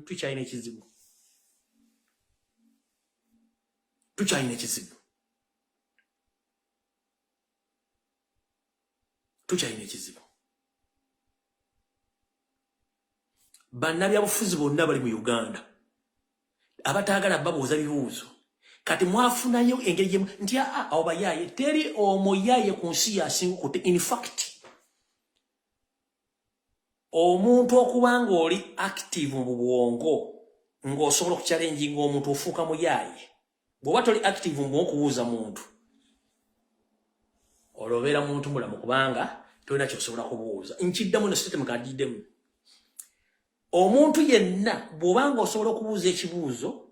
Tukyalina ekizibu. Tukyalina ekizibu. Tukyalina ekizibu. Bannabyabufuzi bonna bali mu Uganda abatagala babuuza bibuuzo kati mwafunayo engeri gyemu nti awo bayaye teri omuyaye ku nsi yasinga. In fact omuntu okubanga oli active mu bwongo ng'osobola okuchallenginga omuntu ofuuka muyaye. Bw'oba toli active ng'okubuuza muntu olobera muntu mulamu kubanga tolina kyosobola kubuuza. Nkiddamu ne system kadiddemu. Omuntu yenna bw'obanga osobola okubuuza ekibuuzo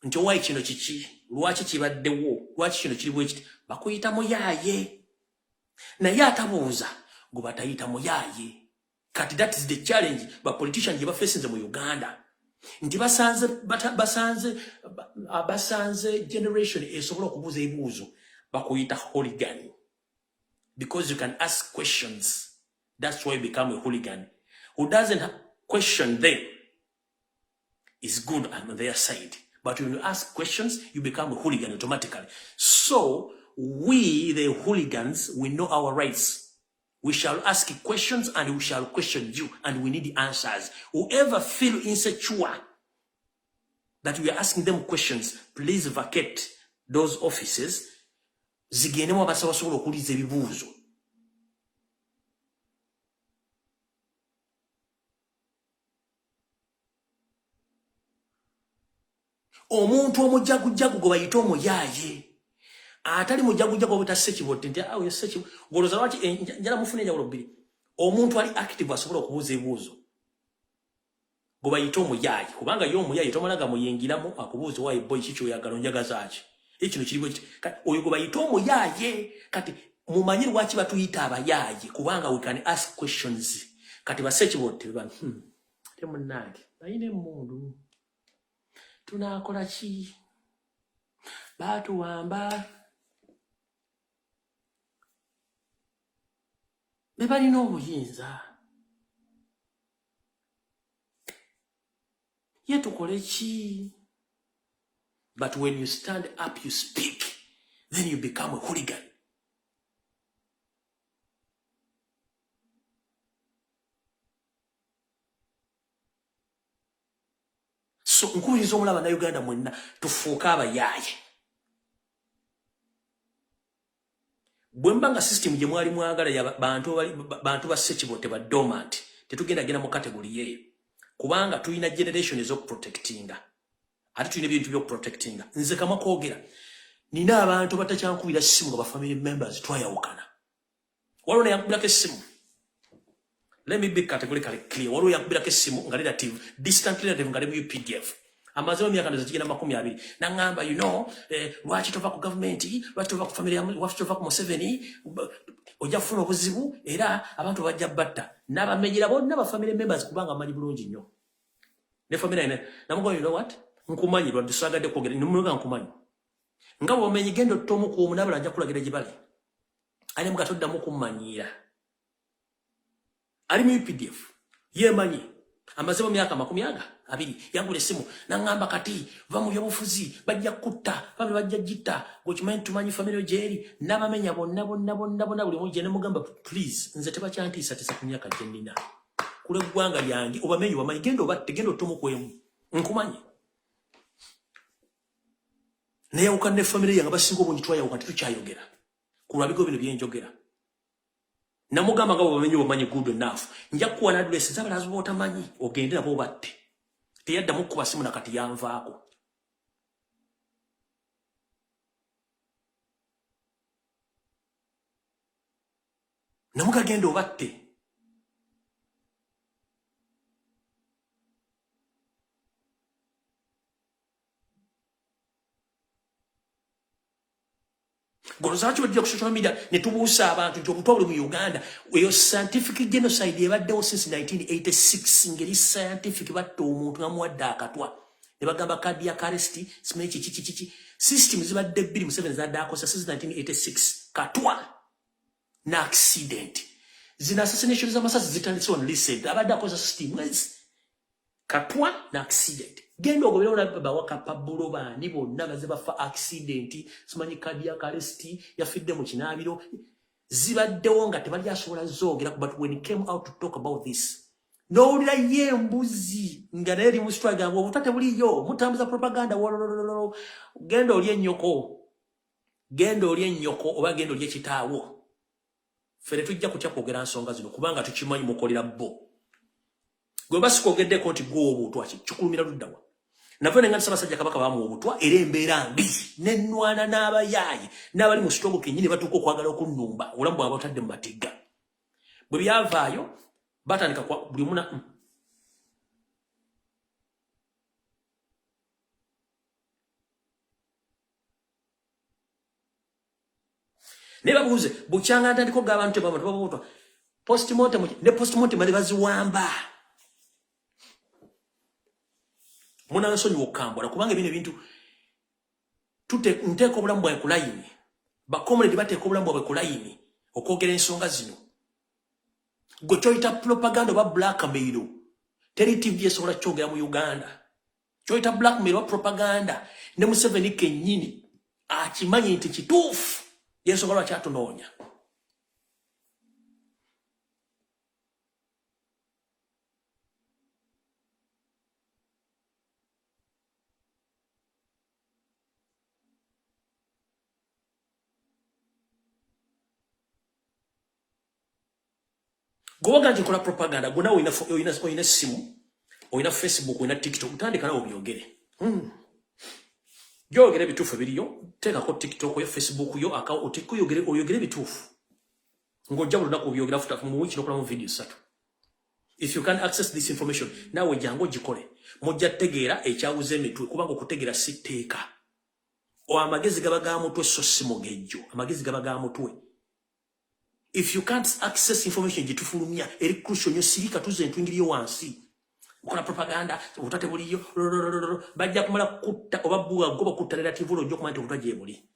nti owaayi kino kiki lwaki kibaddewo lwaki kino kiri bwe kiti bakuyita muyaaye. Naye atabuuza gwe batayita muyaaye. Kati that is the challenge ba politician gye bafeesinze mu Uganda nti basanze generation esobola okubuuza ebibuuzo bakuyita hooligan because you can ask questions. That's why you become a hooligan. Who doesn't question them is good on their side. But when you ask questions, you become a hooligan automatically. So, we, the hooligans, we know our rights. We shall ask questions and we shall question you and we need answers. Whoever feel insecure that we are asking them questions, please vacate those offices. Zigenemu abasabasobola okuliza ebibuuzo. Omuntu omujjagujagu gwe bayita omuyaaye atali mujjagujagu obutta Ssekibodde nti oyo Ssekibodde goloza lwaki njala mufune enjawulo bbiri. Omuntu ali active asobola okubuuza ebibuuzo gwe bayita omuyaaye kubanga ye omuyaaye tomalaga muyingiramu akubuuza waayi boy kiki oyagala onjagaza ki ekino kiri bwe kiti oyo gwe bayita omuyaaye. Kati mumanyi lwaki batuyita abayaaye kubanga we can ask questions. Kati ba Ssekibodde bano te munnange ayina emmundu tunakola ki batuwamba be balina obuyinza ye tukole ki. But when you stand up you speak then you become a hooligan. So nkubiriza omulaba na Uganda mwenna tufuuka abayaaye. Bwe mbanga system gye mwali mwagala ya bantu ba Ssekibodde ba dormant tetugenda genda mu category yeyo kubanga tulina generation ez'okuprotectinga ate tulina ebintu by'okuprotectinga. Nze kama kwogera nina abantu batakyankubira ssimu nga ba family members twayawukana. Waliwo neyankubirako essimu. Let me be categorically clear. Waliwo yankubirako essimu nga relative, distant relative nga mu UPDF. Amaze emyaka ndoza kigenda 20. Nangamba, you know, lwaki tova ku government, lwaki tova ku family, lwaki tova ku Museveni, ojja kufuna obuzibu era abantu bajja batta. N'abamenyera bonna ba family members kubanga amanyi bulungi nnyo. Ne family ine, namugo, you know what? Nkumanyi lwa tusagadde kwogera, nimuluga nkumanyi. Nga bwomenyi gendo tomu ku omunabala ajja kulagira gye bali. Ali mugatoddamu kummanyiira. Ali mu UPDF. Yemanyi. Amaze mu myaka 20 yangula essimu nangamba kati va mu byobufuzi bajja kutta family bajja jitta gokimanyi tumanyi family jeri n'abamenya bonna buli omu je ne mugamba please nze tebakyantiisa tisa ku myaka gye nnina kule ggwanga lyange obamenyi wamanyi gendo batte gendo tomu kwemu nkumanyi neyawuka ne family yange basinga obungi twayawuka tetukyayogera ku lwabigo bino byenjogera namugamba nga obamenyi wamanyi good enough nja kuwa na address z'abalazi b'otamanyi ogende nabo batte teyaddamu kuba simu nakati yanvaako namugagenda obatte Golozacho bajja ku social media ne tubuusa abantu nti obutwa buli mu Uganda eyo scientific genocide ebaddewo since 1986 ngeri scientific batta omuntu nga muwadde akatwa ne bagamba cardiac arrest simanyi kiki system zibadde 2 zadde akosa since 1986 katwa na accident zina assassination z'amasasi zitandise on recent abadde akosa system katwa na accident gendo ogobera olaba wakapabulo bani bonna baze bafa accident simanyi cardiac arrest yafidde mu kinabiro zibaddewo nga tebali asobola zoogera but when it came out to talk about this n'owulira ye embuzi nga naye eri mu struggle ngo obutate buliyo mutambuza propaganda gendo oli ennyoko oba gendo oli ekitaawo fere tujja kutya kwogera nsonga zino kubanga tukimanyi mukolera bo gwe basikogeddeko nti gwe obutwa kikulumira luddawa navyo nenga Ssaabasajja Kabaka bamu obutwa era embeera mbi n'ennwana n'abayaayi n'abali mu sitogo kennyini batuuka okwagala okunnumba obulamu bwabwe batadde mu matigga bwe byavaayo batandika buli muna ne babuuze bukyanga ntandiko g'abantu tebabutwa postmortem ne postmortem bali baziwamba muna nsonyi okambula kubanga bino ebintu nteeka obulamu bwawe ku layini bakomuledi bateeka obulamu bwawe ku layini okwogera ensonga zino gwe kyoyita propaganda oba blackmail teri TV esobola kyogera mu Uganda kyoyita blackmail oba propaganda ne Museveni kennyini akimanyi nti kituufu yensobola lwakyatunonya Gowaga nti kola propaganda guna oyina simu oyina Facebook oyina TikTok utandika nawo byogere yogere bituufu biriyo teekako TikTok yo Facebook yo account oyogere bituufu ng'ojja buli lunaku byogera futa mu wiki n'okolamu video 3 if you can access this information nawe jangu ogikole mujja tegeera ekyawuza emitwe kubanga okutegeera si tteeka amagezi gaba ga mutwe so si mugejjo amagezi gaba ga mutwe. If you can't access information jitufulumya eri crucial nyo sirika tuze ntwingiriyo wansi mukola propaganda obutate buliyo bajja kumala kutta oba buwa goba kutta relative lo jokuma nti obutaje buli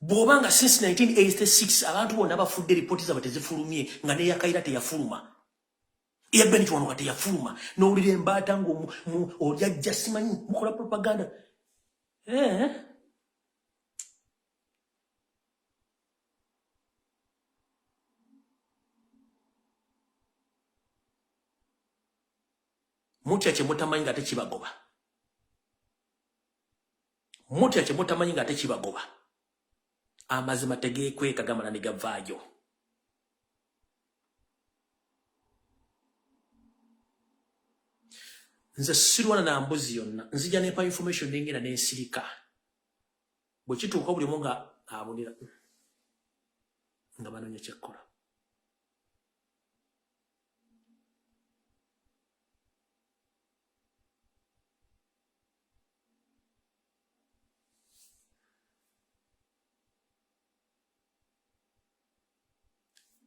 Bwobanga since 1986 abantu bonna bafudde ripoti za batezifulumye nga ne yakaira teyafuluma. Iya Benito wano kati yafuluma n'owulira embaata ngo olyajja simanyi mukola propaganda. Mutya kye mutamanyi nga tekibagoba. mutya kye mutamanyi nga tekibagoba amazima tegeekweka gamala ne gavaayo. Nze sirwana na mbuzi yonna nzija nepa information nengenda n'ensirika bwe kituuka buli omu nga abulira nga banoonya kyekkola.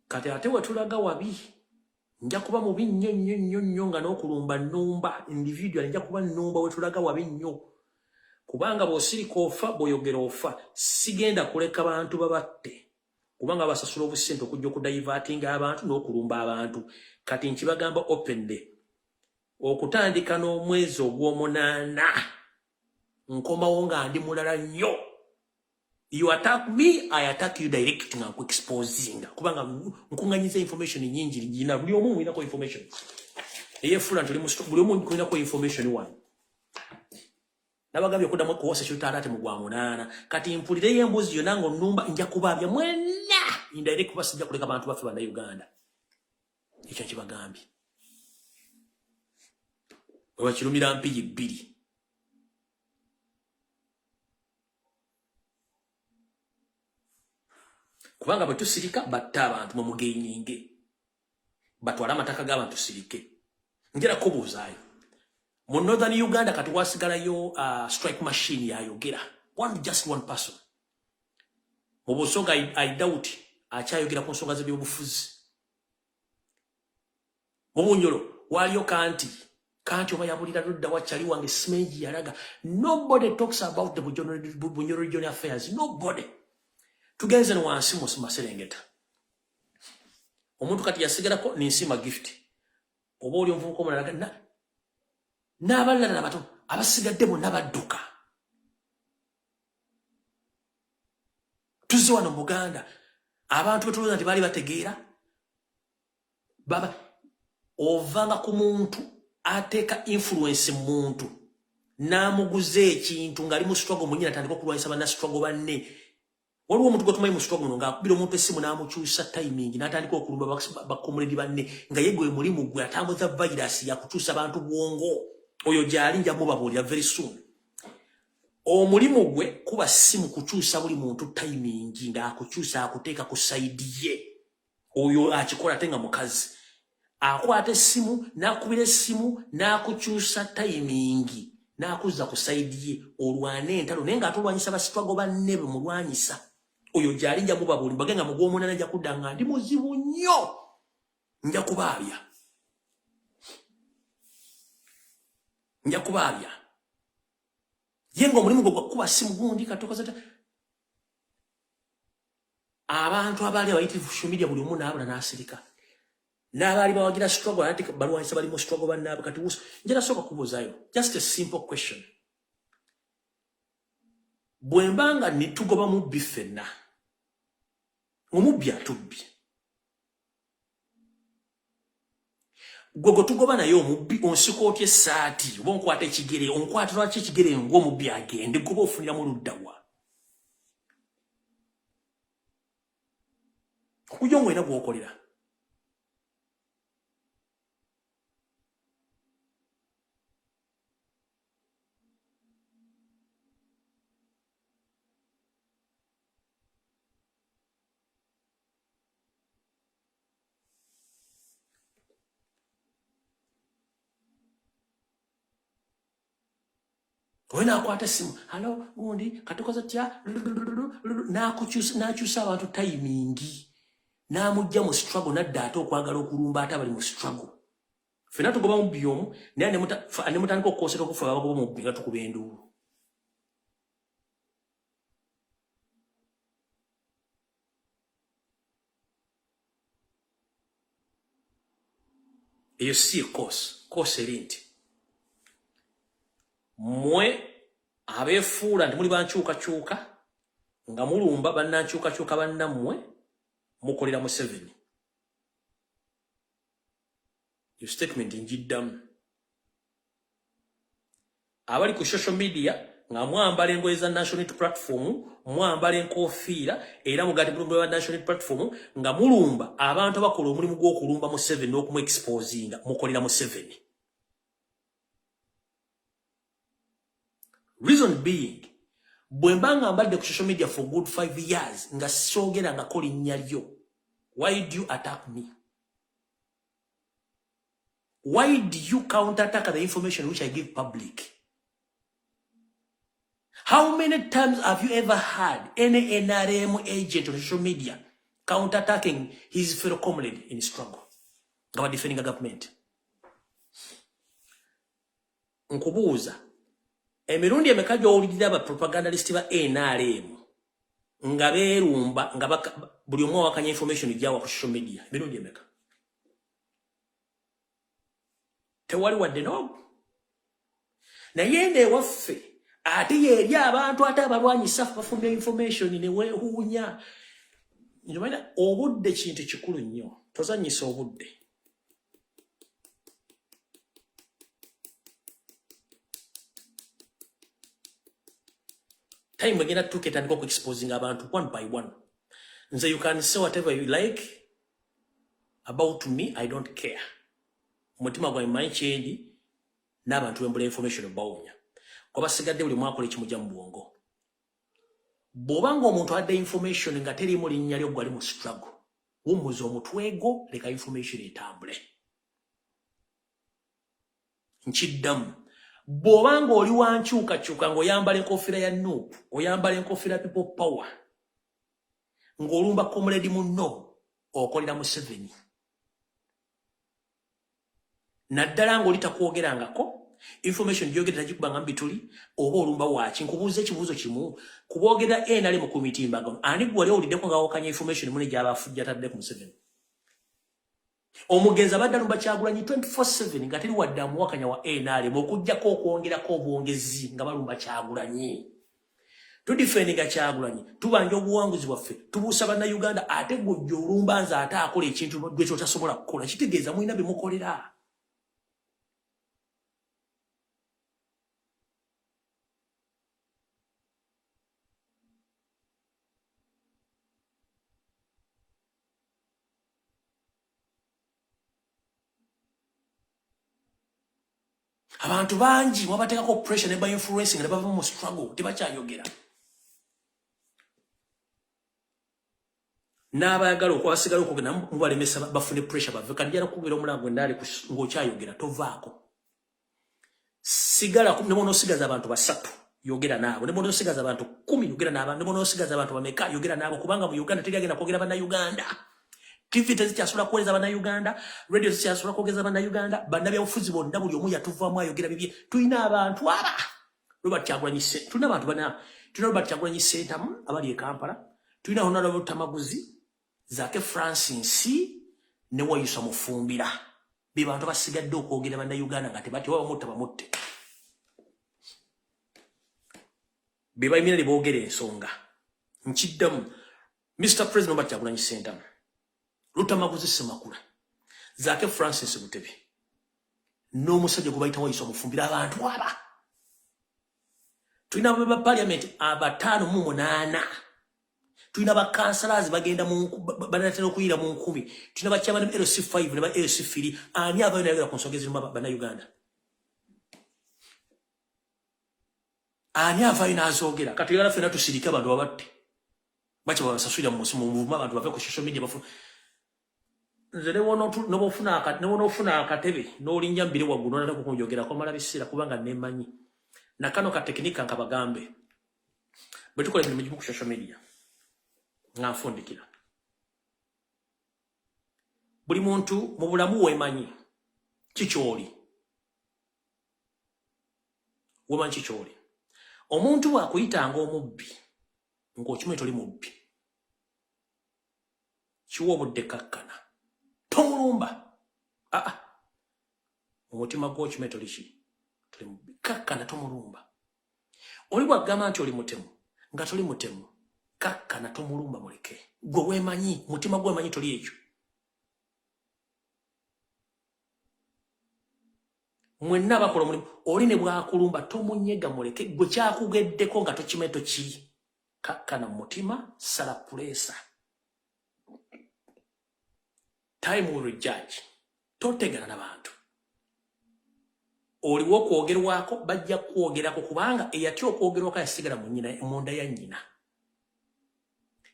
Kati ate wetulaga wabi nja kuba mubi nnyo nga n'okulumba nnumba individual nja kuba nnumba wetulaga wabi nnyo kubanga bw'osirika ofa bw'oyogera ofa sigenda kuleka bantu babatte kubanga basasula obusente okujja okudayivatinga abantu n'okulumba abantu. Kati nkibagamba openly okutandika n'omwezi ogw'omunaana nkomawo nga ndi mulala nnyo. You attack me, I attack you direct nga exposing. Kubanga nkunganyiza information nyingi ligina buli omu mwina ko information. Eye fula ntuli musto buli omu mwina ko information one. Nabagambye kudda mu kuwasa kyotara ate mugwa munana. Kati mpulire yembuzi yonango nnumba nja kubabya mwena. Indirect kubasijja kuleka abantu bafe bana Uganda. Ekyo kibagambye. Bwe kirumira mpiji 2. Kubanga bwe tusirika batta abantu mu mugeininge batwala amataka g'abantu sirike. Njera kubuuzaayo mu Northern Uganda kati wasigalayo strike machine yayogera just one person mu Busonga. I doubt akyayogera ku nsonga z'ebyobufuzi. Mu Bunyoro waliyo kanti oba yabulira ludda wakyali wange simenji yalaga. Nobody talks about the Bunyoro regional affairs. Nobody. Tugenze no wansi mu Maserengeta. Omuntu kati yasigalako ninsima gift. Oba oli omuvubuka omulala n'abalala n'abato abasigadde bonna badduka. Tuzze wano mu Buganda abantu betulooza nti baali bategeera baba ovanga ku muntu ateeka influence muntu n'amuguza ekintu ng'ali mu struggle mwennyini atandika okulwanyisa banna struggle banne. Waliwo omuntu gwe tumanyi mu struggle nga akubira omuntu essimu n'amukyusa timing n'atandika okulumba bakomuledi banne nga ye gwe mulimu gwe atambuza virus yakukyusa abantu bwongo. Oyo gyali nja mubabuulira very soon. Omulimu gwe kuba simu kukyusa buli muntu timing ng'akukyusa akuteeka ku side ye. Oyo akikola ate nga mukazi akwata essimu n'akubira essimu n'akukyusa timing n'akuzza ku side ye olwane entalo naye ng'atolwanyisa basitwago banne be mulwanyisa. Oyo gyali nja mubabuulira bagenga mu gw'omunaana nja kudda nga ndi muzibu nnyo nja kubaabya. Yenga omulimu gwe kuba simu gundi katokoza abantu abaali abayitirivu social media buli omu n'abula n'asirika n'abaali bawagira struggle ate balwanyisa bali mu struggle bannaabwe. Kati njera soka kubuuzaayo just a simple question. Bwe mbanga nitugoba mubbi ffenna omubbi atubbi gwe tugoba naye omubbi onsika otya essaati oba onkwata ekigere onkwata lwaki ekigere ng'omubbi agende goba ofuniramu ludda wa? Okujja ng'olina gw'okolera. Wena akwata simu halo gundi katukoza tya n'akyusa abantu timing n'amujja mu struggle nadda ate okwagala okulumba ate abali mu struggle. Ffenna tugoba mu byomu naye ne mutandika okukosera okufa abagoba mu bbi nga tukuba enduulu. Eyo si koose eri nti mwe abeefuula nti muli bankyukakyuka nga mulumba bannankyukakyuka bannammwe mukolera mu 7. Yo statement njiddamu. Abali ku social media nga mwambala engoye za national platform mwambala enkofiira era mugati bulumba wa national platform nga mulumba abantu abakola omulimu gw'okulumba mu 7 n'okumu exposinga mukolera mu 7. Reason being, bwembanga mbadde ku social media for good 5 years nga sogera nga koli nyalyo. Why do you attack me? Why do you counterattack the information which I give public? How many times have you ever had any NRM agent on social media counterattacking his fellow comrade in struggle? About defending a government. Nkubuuza. Emirundi emeka owulirira aba propagandalist ba NRM nga beerumba nga buli omu awakanya information gyawa ku social media. Emirundi emeka. Tewali wadde no. Naye ewaffe ate yeri abantu ate abalwanyisa bafuna information ne weehuunya. Nyumana obudde kintu kikulu nnyo. Tozanyisa obudde. Time again took it and go exposing abantu one by one. And so you can say whatever you like about me, I don't care. Mutima gwa mind change n'abantu bembula information about nya. Kwa basigadde buli mwakola ekimujja mu bwongo. Bw'obanga omuntu adde information nga teriimu linnya lyo gwali mu struggle. Wummuza omutwego leka information etambule. Nkiddamu. Bw'obanga oli wankyukakyuka ng'oyambala enkofiira ya Nuupu, oyambala enkofiira People Power, ng'olumba comrade munno, okolera mu 7. Naddala ng'olitakwogerangako, information gy'ogerera gikubanga mu bituli, oba olumba waaki. Nkubuuza ekibuuzo kimu, kuboogera enali mu kumitimbagano, ani gwe wali owuliddeko ng'awakanya information mune gy'abafujja ataddeko mu 7. Omugenzi abadde alumba Kyagulanyi 24/7 nga teri wadde amuwakanya wa NRM okujjako okwongerako obwongezi nga balumba Kyagulanyi. Tudifendinga Kyagulanyi, tubanja obuwanguzi bwaffe, tubuusa bannayuganda ate gojja olumba nze ate akola ekintu gwe kyotasobola kukola. Kitegeeza mulina bye mukolera. Abantu bangi mwabateekako pressure ne ba influencing ne bava mu struggle tebakyayogera. N'abayagala okwasigala okugenda mubalemesa bafune pressure bave kati jala kugira omulango endali ng'okyayogera tovaako. Sigala ne bona osigaza abantu 3 yogera naabo, ne bona osigaza abantu 10 yogera naabo, ne bona osigaza abantu bameka yogera naabo kubanga mu Uganda tegagenda kwogera bannayuganda. TV tezikyasula kuweza bannayuganda, radio tezikyasula kwogeza bannayuganda, bannabyabufuzi bonna buli omu yatuvaamu ayogera bibye. Tulina abantu aba Robert Kyagulanyi Ssentamu, tulina abantu bana, tulina Robert Kyagulanyi Ssentamu abali e Kampala, tulina Honorable Tamaguzi, Zake Francis ne Wayusa Mufumbira. Be bantu basigadde okwogera bannayuganda nga tebati waba mutta bamutte. Be bayimira ne boogera ensonga. Nkiddamu Mr. President Robert Kyagulanyi Ssentamu, Lutamaguzi Semakula, Zake Francis Butebe, n'omusajja gwe bayita Wayusa Mufumbira abantu aba. Tulina ba parliament 5 tulina ba councillors bagenda mu banatera okuyira mu 10. Tulina ba chairman LC5 ne ba LC3 ani abayo nayo ku nsonga eziruma bannayuganda. Ani avayo n'azogera kati yala fena tusirika abantu babatte. Bacha babasasulira mu movement abantu bave ku social media bafu. Nze ne wona akatebe n'olinnya mbire waggulu n'ataka kunjogera ko mala bisira kubanga nemanyi. Na kano ka tekinika nkabagambe. Bwe tukola emirimu gimu ku social media. Nafundikira. Buli muntu mu bulamu wemanyi kikyoli. Wemanyi kikyoli. Omuntu akuyitanga omubbi ng'okimanyi toli mubbi. Kiwa obudde kakkana. Tomulumba. Omutima gwo okimanyi toli ki. Toli mubbi. Kakkana tomulumba. Oli bw'agamba nti oli mutemu nga toli mutemu. Kakkana tomulumba muleke. Gwe wemanyi, mutima gwe wemanyi toli ekyo. mwenna bakola omulimu oli ne bwakulumba tomunyega muleke gwe kyakugeddeko nga tokimeto ki kakkana mu mutima sala pulesa time will judge totegana n'abantu oliwo okwogerwako bajja kwogerako kubanga eyatya okwogerwako yasigala munda ya nnyina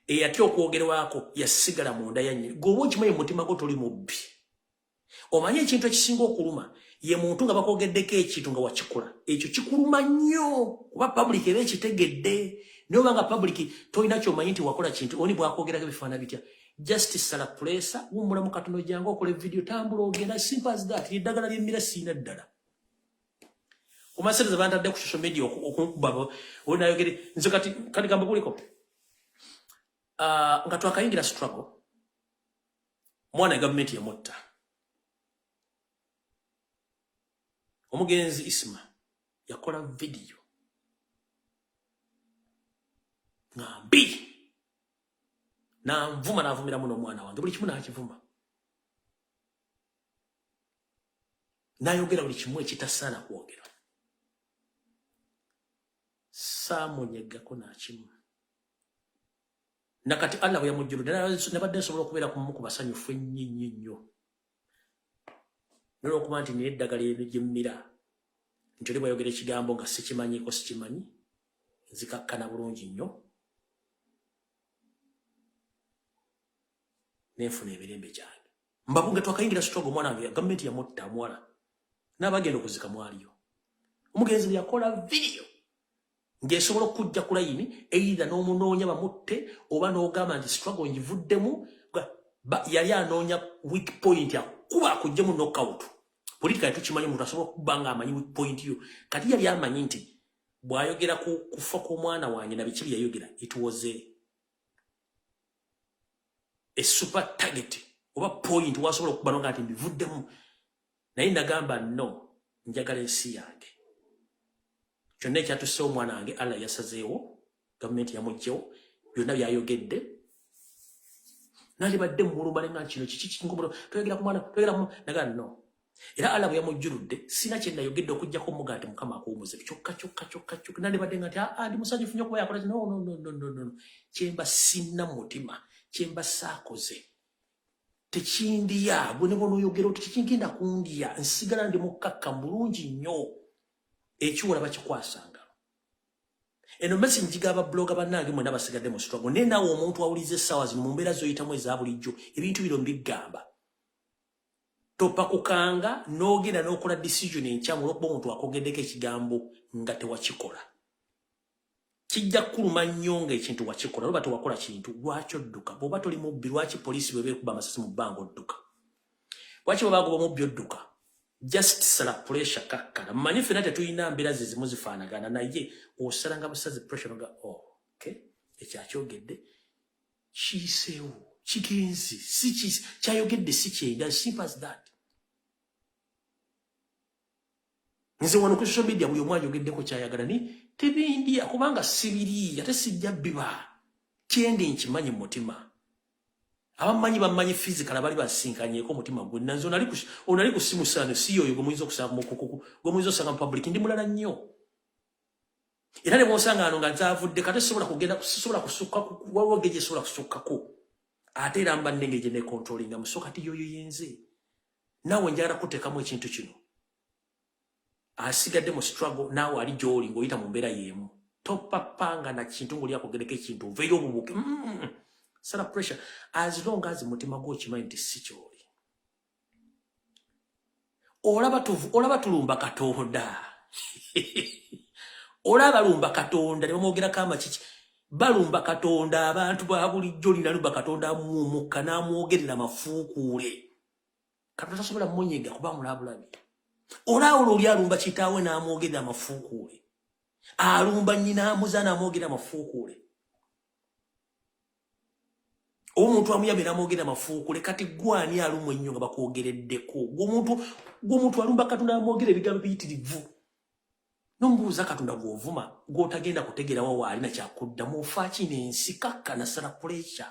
eyatya okwogerwako yasigala munda ya nnyina gwe oba okimanyi mu mutima gwo toli mubbi omanyi ekintu ekisinga okuluma ye muntu nga bakwogeddeko ekintu nga wakikola ekyo kikuluma nnyo kuba public eba ekitegedde naye obanga public tolina kyomanyi nti wakola kintu oni bwakwogerako ebifaana bitya justice sala pulesa wummulamu katono jangu okola video tambula ogenda simple as that eddagala lyemmira siina ddala omasereza bantadde ku social media okunkuba onayogere nze kati gamba kuliko nga twakayingira struggle mwana ya gavumenti yamutta omugenzi Isma yakola video ngambi nanvuma navumiramu n'omwana wange buli kimu nakivuma nayogera buli kimu ekitasaana kwogera saamunyegako nakimu nakati Allah bwe yamujjuludde nabadde nsobola okubeera kumu ku basanyufu ennyo n'olwokuba nti naye eddagala gyemmira nti oli bwayogera ekigambo nga sikimanyiiko sikimanyi nzikakkana bulungi nnyo nenfuna emirembe gyange mbabunge twakayingira struggle omwana wange gavumenti yamutta amuwala n'abagenda okuzika mwaliyo omugenzi bwe yakola video ng'esobola okujja ku layini either n'omunoonya bamutte oba n'ogamba nti struggle ngivuddemu yali anoonya weak point akuba akuggemu knockout politika tukimanyi omuntu asobola okuba nga amanyi weak point yo kati yali amanyi nti bw'ayogera ku kufa kw'omwana wange na biki yayogera it was a super target oba point wasobola okuba nga nti mbivuddemu naye nagamba no njagala ensi yange kyonna ekyatusse omwana wange Allah yasazeewo gavumenti yamuggyewo byonna byayogedde nalibadde mulumba nenga kino kiki kingobolo toyogera ku mwana nagamba no era Allah bwe yamujjuludde sina kye nayogedde okuggyako muga nti mukama akuwumuze kyokka nalibadde nga nti ndi musanyufu nnyo kuba yakola no kyemba sinna mu mutima kyemba saakoze tekindiya bwe ne bonoyogera oti kikingenda kundiya nsigala ndi mukkakka bulungi nnyo ekiwola bakikwasanga eno mesi njigaba bloga bannange mwena basigadde mu struggle naye naawe omuntu awuliza essaawa zino mu mbeera zoyitamu eza bulijjo ebintu bino mbigamba topa kukanga n'ogenda n'okola decision enkyamu olwokuba omuntu akogeddeko ekigambo nga tewakikola kijja kuluma nnyo ng'ekintu wakikola olwoba tewakola kintu lwaki odduka bw'oba toli mubbi lwaki poliisi bwe beekuba amasasi mu bbanga odduka lwaki bwe bagoba mubbi odduka just sala pressure kakkana mmanyi ffenna tetulina mbeera ze zimu zifaanagana naye osalanga busazi pressure nga okay ekyakyogedde kiyiseewo kigenzi kyayogedde si kyenda simple as that nze wano ku social media buli omu ayogeddeko kyayagala ni tebindiya kubanga sibiri ate sijja biba kyendi nkimanyi mu mutima abamanyi bamanyi physical abali basinkanyeeko omutima gwe nanze onali ku simu sano si oyo gwe muyinza okusanga mukukuku gwe muyinza osanga mu public ndi mulala nnyo era ne bwosanga ano nga nzaavudde kate sisobola kusukka waliwo geje sobola kusukkako ate era mba nnenge gye nekontrolinga muso kati yoyo yenze naawe njagala kuteekamu ekintu kino asigadde mu struggle naawe ali gy'oli ng'oyita mu mbeera y'emu topapanga na kintu ng'oli akogereko ekintu oveeyo obubuke sala pressure as long as mutima gwo kimanyi nti si kyoli olaba tulumba katonda olaba lumba katonda ne bamwogerako amakiki balumba katonda abantu ba bulijjo linalumba katonda amuumukka n'amwogerera mafuukuule katonda tasobola mmunyega kuba mulabulabi olawula oli alumba kitaawe n'amwogerera mafuukuule alumba nnyina amuza n'amwogerera mafuukuule omuntu amuyambe n'amwogerera mafuukuule kati gwani alumwa ennyo nga bakwogereddeko gw'omuntu alumba katonda amwogera ebigambo biyitirivu nombuuza katonda gw'ovuma gw'otagenda kutegerawo waalina kyakuddamu ofa kino ensi kakkana sala puleesha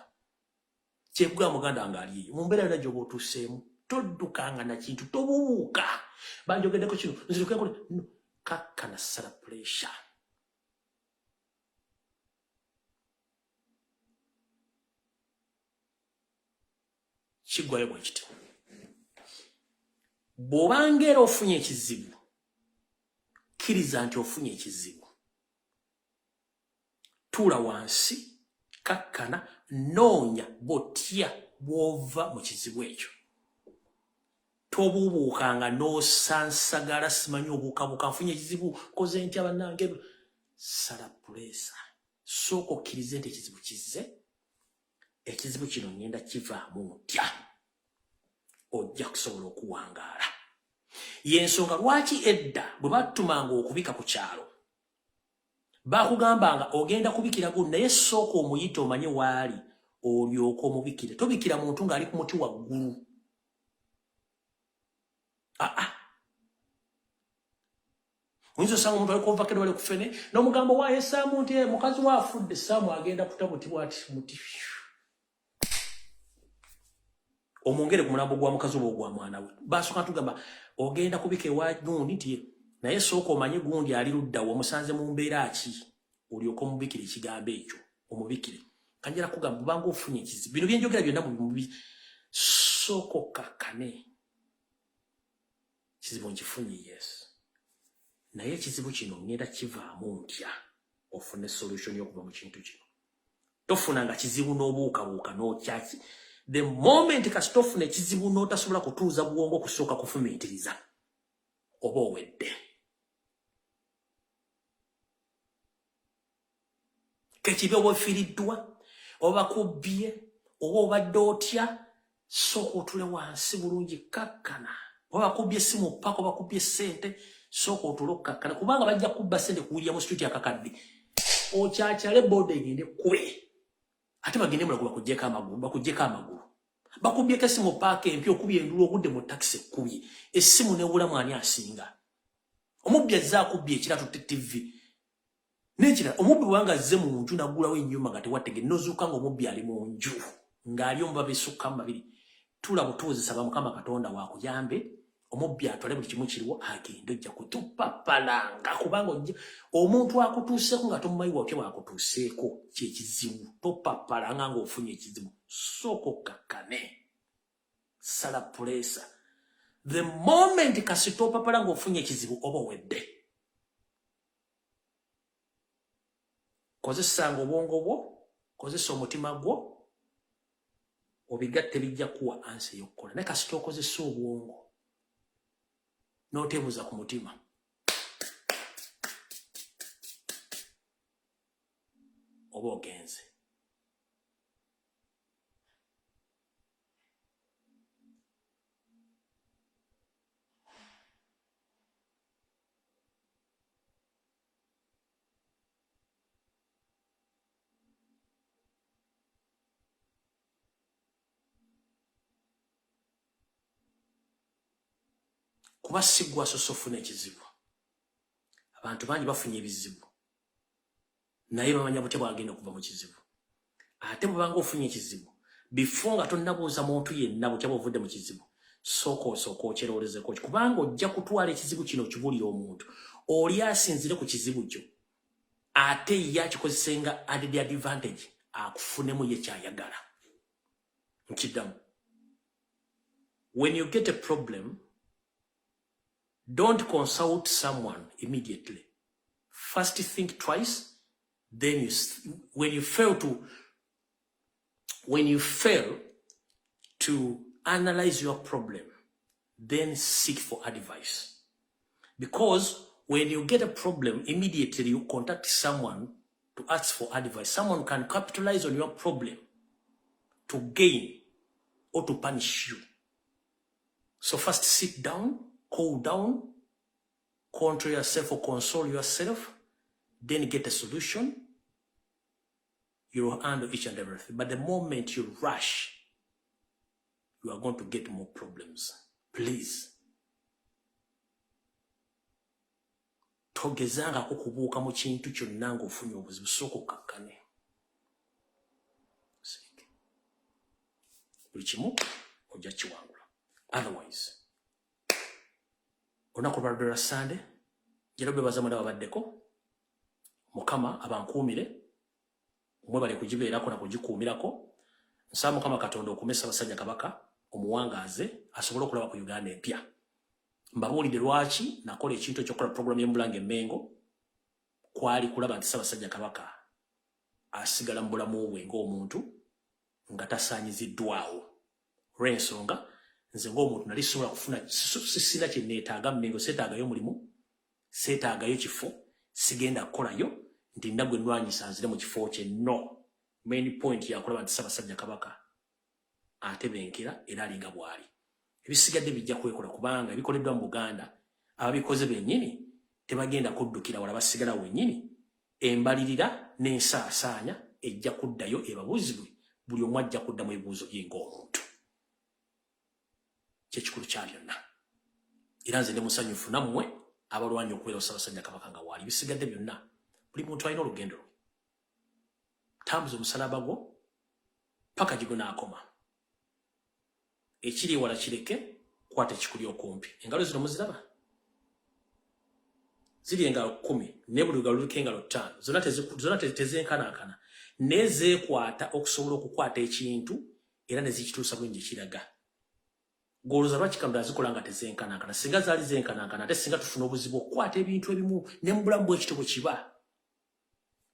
kyekugamba muganda wange ali eyo mu mbeera yonna gy'oba otuuseemu toddukanga na kintu tobuuka banjogeddeko kino nziruke nkole no kakkana sala pressure kigwayo bwe kiti bw'obanga era ofunye ekizibu kkiriza nti ofunye ekizibu tuula wansi kakkana noonya bw'otya bw'ova mu kizibu ekyo tobuubuukanga n'osansagala simanyi obuukabuuka nfunye ekizibu koze ntya bannange sala puleesa sooka okkirize nti ekizibu kizze ekizibu kino ngenda kivaamu ntya ojja kusobola okuwangaala y'ensonga lwaki edda bwe batumanga okubika ku kyalo bakugambanga ogenda kubikira guno naye sooka omuyita omanye waali olyoka omubikire tobikira muntu ng'ali ku muti waggulu oyinza osanga omuntu ali konvakero wali kufene n'omugambo waayo esaamu nti mukazi waafudde esaamu agenda kutabutibwa ati muti omwongere ku mulambo gwa mukazi oba ogwa mwana we basooka tugamba ogenda kubika ewa gundi nti naye sooka omanye gundi ali luddawo omusanze mu mbeera ki olyoka omubikire ekigambo ekyo omubikire kanjira kugamba bubanga ofunye ekizibu bino byenjogera byonna mubi sooka okkakkane kizibu nkifunye yes naye ekizibu kino ngenda kivaamu ntya ofune solution y'okuva mu kintu kino tofunanga kizibu n'obuukabuuka n'okyaki the moment kasita ofuna ekizibu n'otasobola kutuuza bwongo kusooka kufumiitiriza oba owedde kekibi oba ofiiriddwa oba kubbye oba obadde otya sooka otule wansi bulungi kakkana oba bakubbye essimu paka oba bakubbye ssente sooka otule okkakkana kubanga bajja kubba ssente kuwulira mu situti akakadde okyakyale boda egende kwe ate bagende mulago bakuggyeko amagulu bakubbyeko essimu paaka empya okubye endulu ogudde mu takisi ekkubye essimu nebulamu ani asinga omubbi azze akubbye ekiratu tv n'ekirala omubbi bwanga azze mu nju naggulawo ennyumba nga tewattege nozuuka ng'omubbi ali mu nju ng'ali omuba besukka mu babiri tula butuuzi saba mukama katonda wakuyambe omubbi atwale buli kimu kiriwo agenda ojja kutupapalanga kubanga ojja omuntu akutuuseeko nga tomumanyi bwotya bwakutuuseeko kyekizibu topapalanga ng'ofunye ekizibu sooka okkakkane sala puleesa the moment kasita opapala ng'ofunye ekizibu oba owedde kozesanga obwongo bwo kozesa omutima gwo obigatte bijja kuwa ansi ey'okukola naye kasita okozesa obwongo n'oteebuza ku mutima oba ogenze kuba siggwa asoose ofuna ekizibu abantu bangi bafunye ebizibu naye bamanya butya bwagenda okuva mu kizibu ate bwebanga ofunye ekizibu before nga tonnabuuza muntu yenna butya bwovudde mu kizibu sooka okyerowoolezeko ki kubanga ojja kutwala ekizibu kino okibulira omuntu oli asinzire ku kizibu kyo ate ye akikozesenga added advantage akufunemu ye kyayagala nkiddamu when you get a problem don't consult someone immediately. First think twice. Then when you fail to analyze your problem, then seek for advice. Because when you get a problem, immediately you contact someone to ask for advice. Someone can capitalize on your problem to gain or to punish you. So first sit down, cool down, control yourself or console yourself, then get a solution. You'll handle each and everything. But the moment you rush, you are going to get more problems. Please. Togezanga kukubuuka mu kintu kyonna ng'ofunye obuzibu sooka okkakkane. Buli kimu ojja kiwangula. Otherwise, Olunaku lwa Sunday jero bebaza mwenda babaddeko Mukama abankuumire mwe bali kujibeerako na kujikuumirako nsaba Mukama Katonda okumesa abasajja Kabaka omuwangaze asobole okulaba ku Uganda empya. Mbabuulidde lwaki nakola ekintu ekyokukola program y'Emulanga Emmengo kwali kulaba nti Ssaabasajja Kabaka asigala mu bulamu bwe ng'omuntu nga tasaanyiziddwawo. Olw'ensonga nze ng'omuntu nali sobola kufuna sisina kye neetaaga Mmengo, seetaagayo mulimu, seetaagayo kifo, sigenda kukolayo nti ndagwe nnwanyisa nzire mu kifo kye. No, main point yakulaba nti Ssaabasajja Kabaka atebenkera era alinga bw'ali. Ebisigadde bijja kwekola kubanga ebikoleddwa mu Buganda ababikoze bennyini tebagenda kuddukira wala basigala wennyini. Embalirira n'ensaasaanya ejja kuddayo ebabuuzibwe, buli omu ajja kuddamu ebibuuzo bye ng'omuntu. Kyekikulu kya byonna. Era nze ndi musanyufu nammwe abalwanyi okubeera Ssaabasajja Kabaka nga waali. Ebisigadde byonna buli muntu alina olugendo lwe. Tambuza omusalaba gwo paka gye gunaakoma. Ekiri ewala kireke, kwata ekikuli okumpi. Engalo zino muziraba? Ziri engalo 10 ne buli lugalo luliko engalo 5. Zonna tezenkanankana. Nezeekwata okusobola okukwata ekintu era ne zikituusa bwengi kiraga. Goloza lwaki Katonda azikola nga tezenkanankana. Singa zaali zenkanankana ate singa tufuna obuzibu okukwata ebintu ebimu ne mu bulamu bw'ekityo bwe kiba.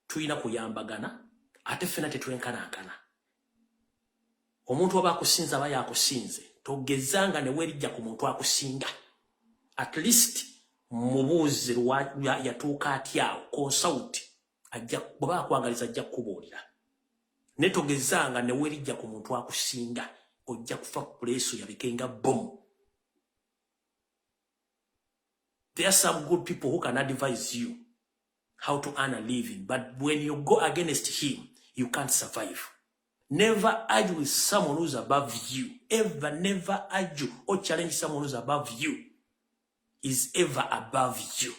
Tulina kuyambagana ate ffenna tetwenkanankana. Omuntu aba akusinza aba yakusinze. Togezanga ne weerijja ku muntu akusinga. At least mubuuze yatuuka atyawo consult bw'aba akwangaliza ajja kukubuulira. Ne togezanga ne weerijja ku muntu akusinga. Ojja kufa ku puleeso yabikenga bomu. There are some good people who can advise you how to earn a living, but when you go against him, you can't survive. Never argue with someone who's above you. Ever, never argue or challenge someone who's above you. Is ever above you.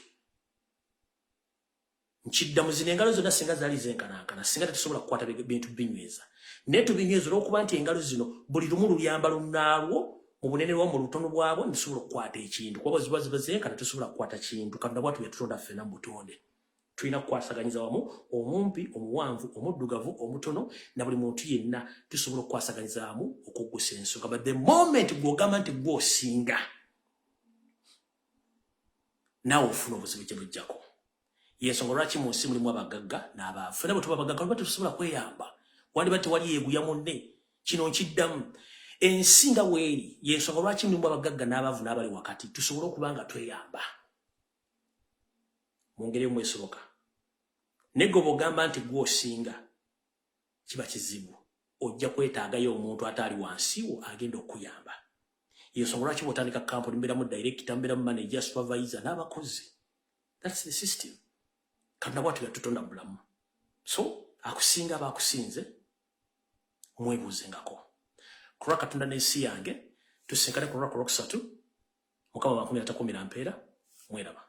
Nchiddamu zino engalo zonna singa zaali zenkanankana, singa tetusobola kukwata bintu binyweza. Ne tubinyweza olw'okuba nti engalo zino buli lumu luyamba lunnaalwo mu bunene bwamu mu lutono bwabwo netusobola okukwata ekintu. Kuba ziba zenkana tetusobola kukwata kintu. Katonda bw'atyo yatutonda ffenna mu butonde. Tulina kukwasaganyiza wamu omumpi, omuwanvu, omuddugavu, omutono na buli muntu yenna tusobola okukwasaganyiza wamu okuggusa ensonga. But the moment gw'ogamba nti gw'osinga naawe ofuna obuzibu gye bujjako. Y'ensonga lwaki mu nsi mulimu abagagga n'abaavu. Ffenna bwe tuba abagagga lwaki tetusobola kweyamba. Waliba tewali yeeguya munne. Kino nkiddamu. Ensi nga weeri y'ensonga lwaki mulimu abagagga n'abaavu n'abali wakati tusobole okuba nga tweyamba. Mu ngeri emu esoboka. Ne gwe bw'ogamba nti gw'osinga kiba kizibu. Ojja kwetaagayo omuntu ataali wansi wo agenda okuyamba. Y'ensonga lwaki bw'otandika kampuni mbeeramu director, mbeeramu manager, supervisor n'abakozi. That's the system. Katonda bw'atyo yatutonda mu bulamu. So akusinga aba akusinze mwebuuzengako. Ku lwa Katonda n'ensi yange tusinkane ku lunaku olwokusatu Mukama 2010 mweraba.